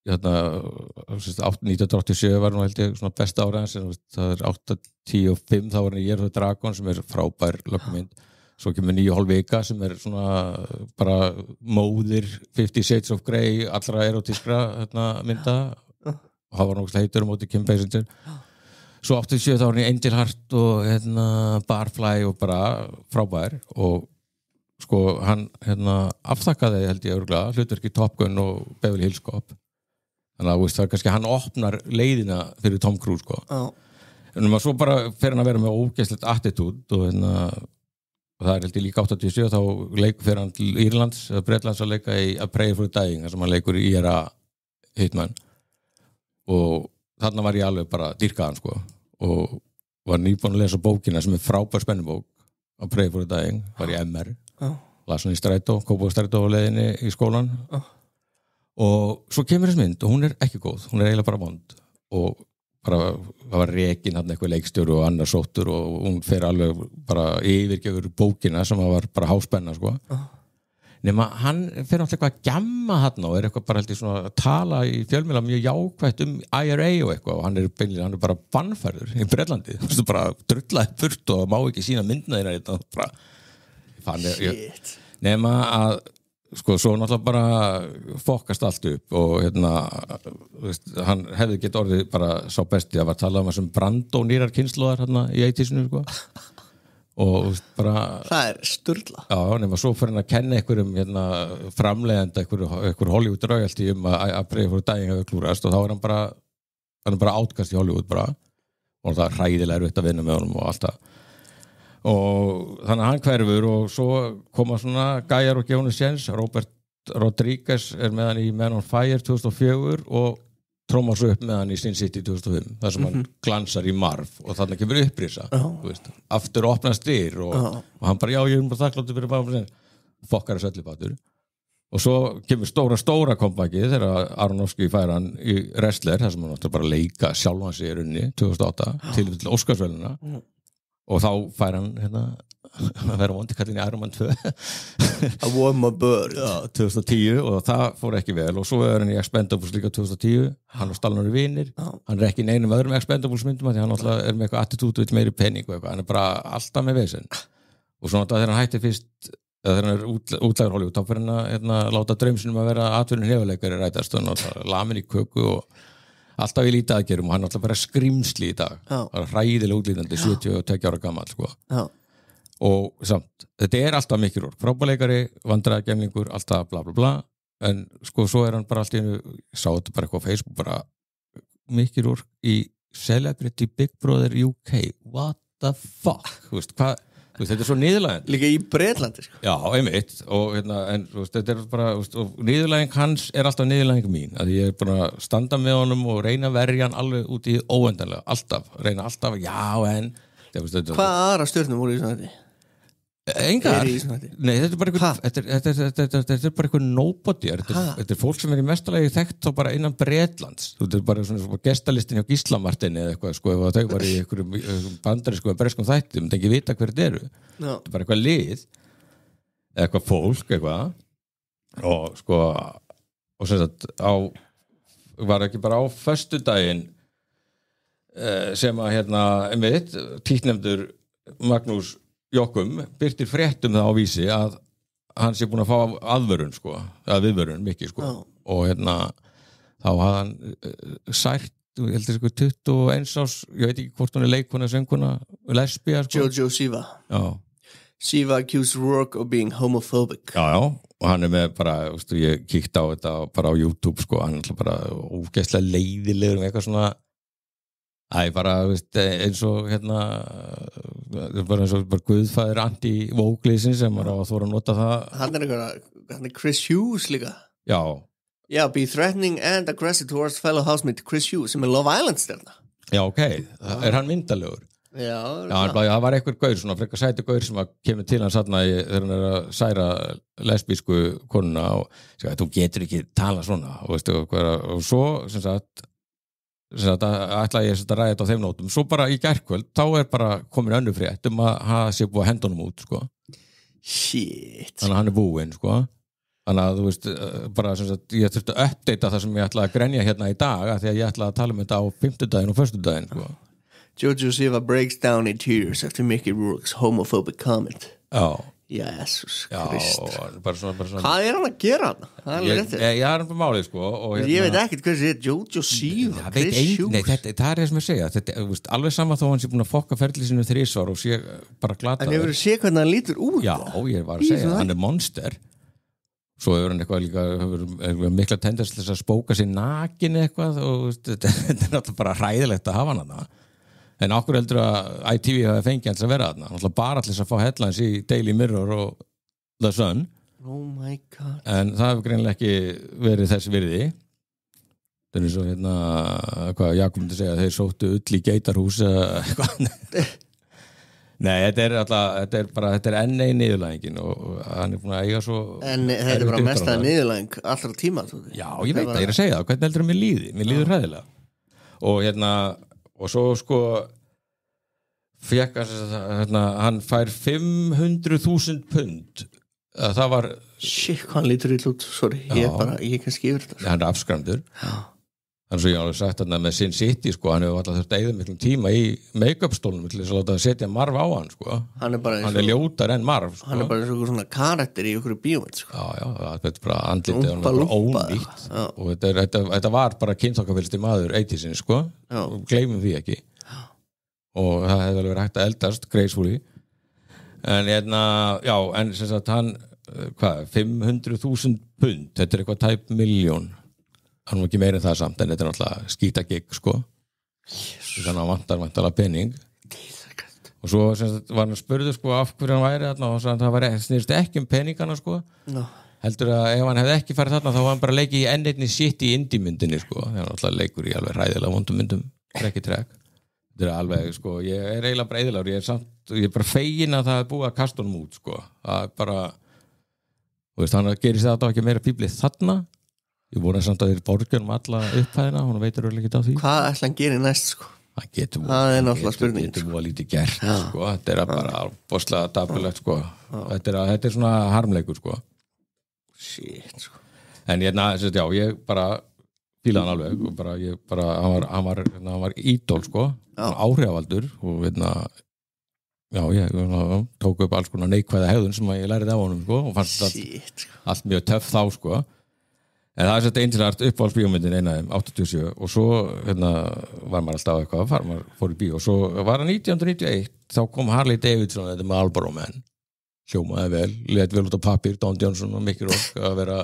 1987 var nú held ég svona besta ára hans, það er 8, 10 og 5, þá var hann Year of the Dragon sem er frábær lögmynd, svo kemur 9,5 vika sem er svona bara móðir 50 Shades of Grey allra erotískra mynda og það var náttúrulega heitur á móti Kim Basinger. Svo 87 þá var hann í Angel Heart og Barfly og bara frábær og sko hann afþakkaði held ég örugglega hlutverki Top Gun og Beverly Hills Cop. Þannig að það er kannski hann opnar leiðina fyrir Tom Cruise, sko. En svo bara fer hann að vera með ógeðslegt attitúd og það er held ég líka 87 þá fer hann til Írlands eða Bretlands að leika í A Prayer for Dying þar sem hann leikur í IRA Hitman og þarna var ég alveg bara dýrkaðan, sko, og var nýbúin að lesa bókina sem er frábær spennubók A Prayer for Dying, var í MR las hann í strætó, Kópavogsstrætó á leiðinni í skólan og svo kemur þess mynd og hún er ekki góð, hún er eiginlega bara vond og bara, það var rekin hann eitthvað leikstjóri og annar sóttur og hún fer alveg bara yfirgefur bókina sem var bara háspenna, sko. Nema hann fer alltaf eitthvað að gjamma hann og er eitthvað bara held ég svona að tala í fjölmiðla mjög jákvætt IRA og eitthvað og hann er bara bannfærður í Bretlandi, þú veist, bara drullaði burt og má ekki sína myndina þeirra þetta bara Shit nema að sko, svo náttúrulega bara fokast allt upp og veist, hann hefði gett orðið bara sá besti, það var talað um þessum Brando nýrar kynslóðar í 80-sinu, sko. Og veist, bara það er sturla já, nema svo fyrir hann að kenna einhverjum framleiðanda einhver Hollywood royalty að Prayer for Dying hafi klúrast og þá er hann bara átkast í Hollywood bara og það er hræðilega erfitt að vinna með honum og allt það og þannig að hann hverfur og svo koma svona gæjar og gefa honum séns. Robert Rodriguez er með hann í Man on Fire 2004 og trómar svo upp með hann í Sin City 2005 þar sem hann glansar í Marv og þannig kemur upprisa aftur opnast dyr og hann bara ég er bara þakkláttur fyrir bara fokkar að söllibátur og svo kemur stóra kompakið þegar Aronofsky fær hann í Wrestler þar sem hann átti bara að leika sjálfan sig í runni 2008 til Óskarsverðluna og þá fær hann að vera vondikallin í Iron Man 2 I won my bird 2010 og það fór ekki vel og svo er hann í Expendables líka 2010 hann og Stallone vinir hann er ekki í neinum öðrum Expendables myndum því hann alltaf er með eitthvað attitúd og meiri penning og eitthvað hann er bara alltaf með vesen og svona þegar hann hætti fyrst þegar hann er útlægur Hollywood þá fyrir hann að láta draumsinum að vera atvinnin hefuleikari rætast og lamin í köku og alltaf í lítið aðgerum og hann alltaf bara skrimsli í dag hræðilega útlítandi 72 ára gamall, sko. Og samt, þetta er alltaf mikil ork frábæleikari, vandræðagemlingur alltaf bla bla bla en sko svo er hann bara alltaf sá þetta bara eitthvað á Facebook bara mikil ork í Celebrity Big Brother UK what the fuck, þú veist, hvað þetta er svo niðurlægjandi líka í Bretlandi, sko. Já, einmitt og en veist, þetta er bara veist, og niðurlægjing hans er alltaf niðurlægjing mín að ég er bara að standa með honum og reyna að verja hann alveg út í óendanlega alltaf, já en hvað aðra stjörnum voru í svona þetta? Engar, nei þetta er bara þetta er bara eitthvað nobody þetta er fólk sem er í mestalagi þekkt þá bara innan Bretlands þetta er bara svona gestalistin hjá Gísla Martini eða eitthvað sko ef þau var í einhverjum bandarískum eða breskum þættum það ekki vita hver þetta eru þetta er bara eitthvað lið eitthvað fólk eitthvað og sko og sem sagt á var ekki bara á föstudaginn sem að einmitt títtnefndur Magnús Jokkum birtir fréttum það á Vísi að hann sé búin að fá aðvörun sko, að viðvörun mikið sko og þá hafði hann sært, ég heldur sko 21 árs, ég veit ekki hvort hún leikona, sönguna, lesbía sko. Jojo Siva. Já. Siva accused Rourke of being homophobic. Já, og hann með bara, ég kíkti á þetta bara á YouTube sko, hann er bara ógeðslega leiðilegur eitthvað svona bara, eins og bara eins og bara guðfæðir anti-vóklísin sem var að þóra að nota það. Hann er Chris Hughes líka. Já. Já, be threatening and aggressive towards fellow housemate Chris Hughes sem er Love Island stjarna. Já, ok. Er hann myndalegur? Já, það var einhver gaur, svona frekar sæti gaur sem að kemur til hans þarna þegar hann að særa lesbísku konuna og þú getur ekki tala svona og svo, sem sagt ætla ég að ræða þetta á þeim nótum svo bara í gærkvöld, þá bara komin önnur frétt að hafa sér búið að henda honum út sko. Shit. Þannig að hann er búinn sko. Þannig að þú veist bara sem sagt, ég þurfti að uppdata það sem ég ætla að grenja hérna í dag að því að ég ætla að tala þetta á 5. og föstudaginn sko. Jojo Siva breaks down in tears after Mickey Rourke's homophobic comment. Jesus Krist. Bara svona. Hvað er hann að gera hann? Ég er bara málið sko og ég veit ekkert hvað þetta Jojo Siva Chris Hughes. Nei, það er sem ég segja þetta, alveg sama þó hann sé búin að fokka ferli sinu 3 svar og sé bara glata. En hefur séð hvernig hann lítur út? Já, ég var að segja, hann er monster. Svo hefur hann eitthvað líka hefur mikla tendens til þess að spóka sér nakin eitthvað og þetta er náttúrulega bara hræðilegt að hafa hann þarna. En okkur heldur að ITV hafi fengið hans að vera þarna. Náttúrulega bara til þess að fá headlines í Daily Mirror og The Sun. Oh my god. En það hefur greinilega ekki verið þess virði. Það er svo hvað Jakob myndi segja, þeir sóttu ull í geitarhús eitthvað. Nei, þetta er enn ein niðurlægingin og hann er búin að eiga svo. En þetta er bara mesta niðurlæging allra tíma. Já, ég veit það, ég er að segja það. Hvernig heldur mér líði? Mér líður hræðilega. Og svo sko fekk hann fær 500.000 pund það var shit, hann lítur illa út, sorry ég kann skrifa þetta hann er afskræmdur þannig að ég alveg sagt með Sin City sko, hann hefur alltaf þurft að eyða miklum tíma í make-up stólnum til þess að láta að setja Marv á hann sko. Hann er ljótar en Marv sko. Hann er bara svona karakter í okkur bíómynd sko. Já, þetta er bara andlitið hann er bara ónýtt og þetta var bara kynþokkafylsti maður 80-sin sko, og gleymum því ekki og það hefði vel verið hægt að eldast gracefully en en sem sagt hann 500.000 pund, þetta er eitthvað tæp milljón hann var ekki meira en það samt en þetta er náttúrulega skítagigg sko þannig að hann vantar pening og svo sem sagt var hann spurður sko af hverju hann væri þarna og það var snýrst ekki peningana sko heldur að ef hann hefði ekki farið þarna þá var hann bara leikið í enneinni shit í indie-myndinni sko það er náttúrulega leikur í alveg hræðilega vondum myndum trekk þetta er alveg sko ég er eiginlega bara eðilegur ég er bara fegin að það er búið að kasta honum út sko það er bara þú veist hann gerist þetta ekki meira píplið þarna ég voru samt að þeir borgjum alla upphæðina hún veitur öll ekki á því hvað ætla hann gerir næst sko það er náttúrulega spurning þetta er búið að lítið gert sko þetta er bara boslega dapurlegt sko þetta er svona harmleikur sko shit sko en ég bara fílaði hann alveg og bara hann var ídól sko áhrifavaldur og ég tók upp alls konar neikvæða hegðun sem ég lærið af honum sko og fannst allt mjög töff þá sko en það er þetta einsilegt uppáhaldsbíómyndin einaðum 87 og svo var maður alltaf eitthvað maður fór í bíó og svo var það 1991 þá kom Harley Davidson þetta með Marlboro Man hljómaði vel, leit vel út á pappír Don Johnson og Mickey Rourke að vera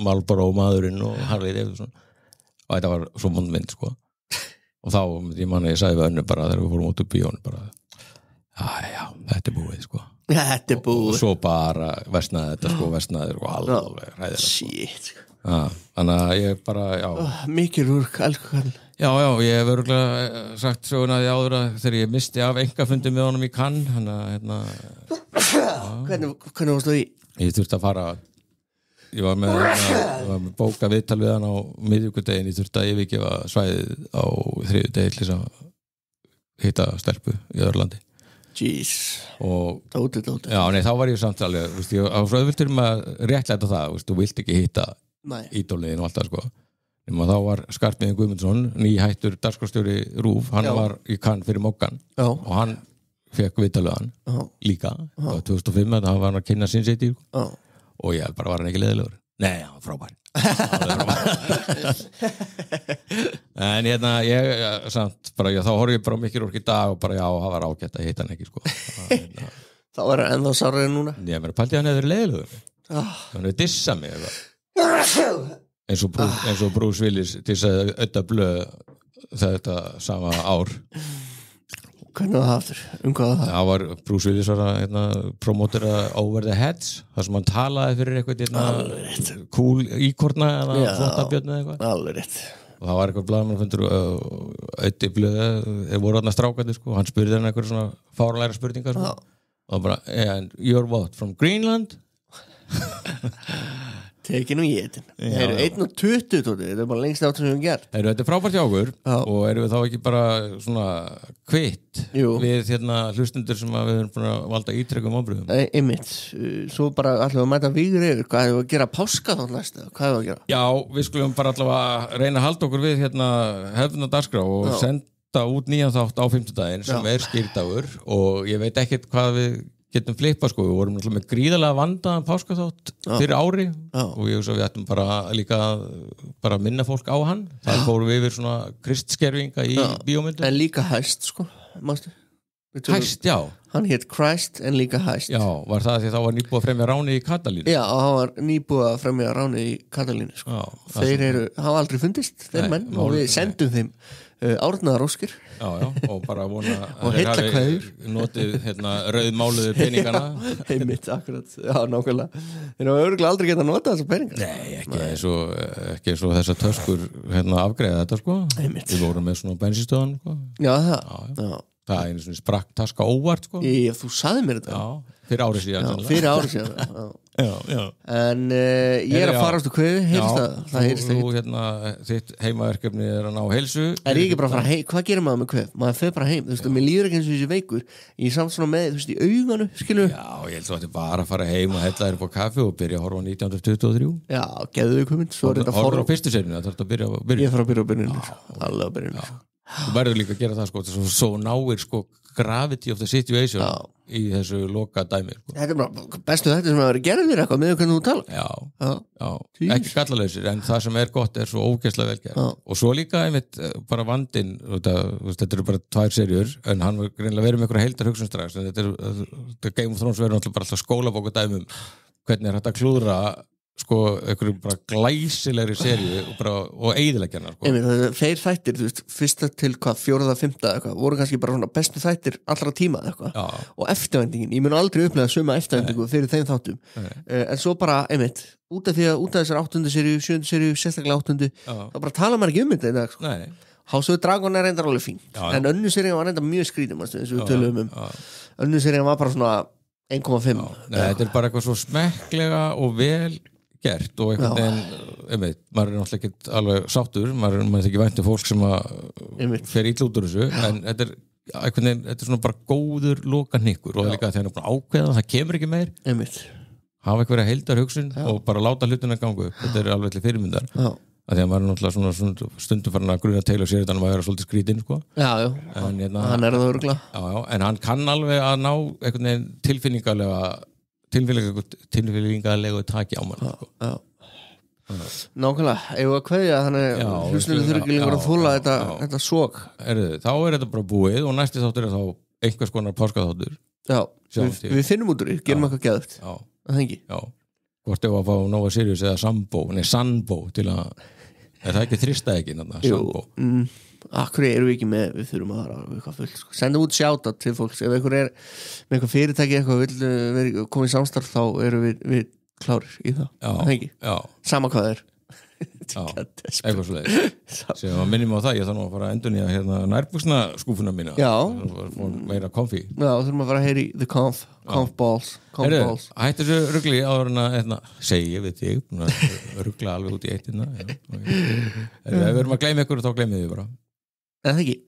Marlboro maðurinn og Harley Davidson og þetta var svo vond mynd sko og þá, ég manna ég sagði við önnu bara þegar við fórum út úr bíónu bara já, þetta er búið sko þetta er búið og svo bara versnaði þetta sko alveg hræðilega shit þannig að ég bara Mickey Rourke, alveg já, ég hef örgulega sagt söguna því áður að þegar ég misti af engafundum með honum í Cannes hvernig varst þú í? Ég þurfti að fara ég var með bóka viðtal við hann á miðvikudaginn, ég þurfti að yfirgefa svæðið á þriðjudegi til þess að hitta stelpu í Örlandi jeez Dóti já, nei, þá var ég samt alveg á svo viltur maður réttlæta það, þú vilt ekki hitta ídóliðin og allt það sko nema þá var Skarphéðinn Guðmundsson nýhættur dagskrárstjóri RÚV, hann var í kann fyrir Moggan og hann fekk viðtalið hann líka, það var 2005 að hann var að kynna sin sitt og ég bara var hann ekki leiðilegur. Nei, hann var frábær. En hérna ég samt bara, þá horfði ég bara mikið ork í dag og bara já, það var ágætt að hitta hann ekki sko. Þá er það ennþá sárið núna. Ég meira pælti hann hefur leiðilegur. Hann hefur dissað mig eins og Bruce Willis dissaði Ödda Blöð þetta sama ár. Hvernig var það aftur? Hvað var það? Það var Bruce Willis að promotera Over the Heads, þar sem hann talaði fyrir eitthvað cool íkorna eða flottabjörn eða eitthvað. Alveg rétt. Og það var eitthvað blaðmannfundur Öddi Blöð, þeir voru þarna strákandi sko, hann spurði hann eitthvað svona fáránlegra spurningar sko. Og bara, and you're what, from Greenland? Tekin og étin. Það eru 1:20 tóti, þetta er bara lengst átt sem við höfum gert. Þetta er frábært hjá okkur og erum við þá ekki bara svona kvitt við hlustundur sem við erum búin að valda ítrekkum ábrigðum. Einmitt, svo bara ætlum við að mæta vígur yfir, hvað hefur að gera páska þá næst, hvað hefur að gera? Já, við skulum bara allavega reyna að halda okkur við hefðna dagskrá og senda út nýjan þátt á 50-daginn sem er skýrdagur og ég veit ekkert hvað við getum flippa sko, við vorum náttúrulega með gríðarlega vandaðan páskaþátt fyrir ári og ég hugsa við ættum bara líka bara minna fólk á hann, það fórum við yfir svona kristskerfinga í bíómyndum. En líka hæst sko, mástu? Hæst, já. Hann hétt Christ en líka hæst. Já, var það því þá var nýbúið að fremja ráni í Katalínu? Já, hann var nýbúið að fremja ráni í Katalínu sko. Já, þeir hafa aldrei fundist, þeir menn og við sendum þeim árnaðar óskir. Já, og bara vona og heilla kveður notið rauðmáluðu peningana. Einmitt, akkurat, já, nákvæmlega. Þeir hafa örugglega aldrei getað notað þessa peningar. Nei, ekki eins og þessar töskur afgreiða þetta sko. Einmitt. Við vorum með svona bensinstöðan sko. Já, já. Það er einu svona sprakk taska óvart sko. Þú sagði mér þetta. Já, fyrir árið síðan. Já, fyrir árið síðan, já. En ég er að fara ástu kveði, heyrst það heyrst það. Þitt heimaverkefni er að ná heilsu. Er ég ekki bara að fara heim? Hvað gerir maður með kveð? Maður fer bara heim, þú veist, mér líður ekki eins og þessi veikur. Ég er samt svona með, þú veist, í auganu, skilu. Já, ég held svo að þetta bara að fara heim og hella þér upp á kaffi og byrja að horfa á 1923. Já, geðu þau kominn. Horfa á fyrstu serinu, það þarf að byrja á byrjun. Ég þarf að byrja á byrjun, alveg á byrjun. Þú verður líka að gera það sko, svo náir sko gravity of the situation í þessu loka dæmi sko. Þetta er bara bestu þetta sem að vera gerðir eitthvað með hvernig þú tala. Já. Ekki gallalausir en það sem er gott er svo ógeðslega vel gert. Og svo líka einmitt bara vandinn, þetta eru bara 2 serjur en hann var greinilega verið með einhverja heildarhugsunstrax en þetta Game of Thrones verður náttúrulega bara alltaf skólabóka dæmum hvernig er þetta að klúðra sko, einhverju bara glæsilegri seríu og eyðileggjarnar sko. Þeir þættir, þú veist, fyrsta til hvað, 4., 5. eitthvað, voru kannski bara svona bestu þættir allra tíma eitthvað og eftirvæntingin, ég mun aldrei upplega suma eftirvæntingu fyrir þeim þáttum en svo bara, einmitt, út af þessar 8. seríu, 7. seríu, sérstaklega 8. þá bara tala maður ekki þetta í dag sko. House of the Dragon er reyndar alveg fín en önnur seríu var reyndar mjög skrýtum eins og við tölum önnur seríu var bara svona 1,5 Þetta er bara eitthvað svo smekklega og vel gert og einhvern veginn maður er náttúrulega ekki alveg sáttur maður er ekki vænt fólk sem fer illa út úr þessu en þetta er einhvern veginn, þetta er svona bara góður lokahnykkur og það er líka þegar það er bara ákveða það kemur ekki meir hafa einhverja heildarhugsun og bara láta hlutina ganga upp þetta er alveg til fyrirmyndar að því að maður er náttúrulega svona stundum farin að gruna til og sér þetta að vera svolítið skrítinn sko. en hann er það örugglega en hann kann alveg að ná einhvern veginn tilfinningalegu taki á mann sko. Nákvæmlega, ef að kveðja þannig hlustunum þurfi ekki lengur að þola þetta sog þá er þetta bara búið og næsti þáttur er þá einhvers konar páskaþáttur við finnum út úr því, gerum eitthvað geðugt það hengi hvort ef að fá Nova Sirius eða Sambo til að er það ekki þrista ekki Sambo Akkur eru við ekki með, við þurfum að fara eitthvað fullt sko. Sendum út shoutout til fólks ef einhver er með eitthvað fyrirtæki eitthvað vill koma í samstarf þá eru við klárir í það sama hvað er eitthvað svo sem að minnum á það, ég þarf nú að fara að endurnýja nærbuxna skúfuna mína meira komfí þurfum að fara að heyri the conf balls hættu þessu rugli áður en að segja við þig ruggla alveg út í eitt ef við erum að gleyma ykkur þá gleymið við bara en það ekki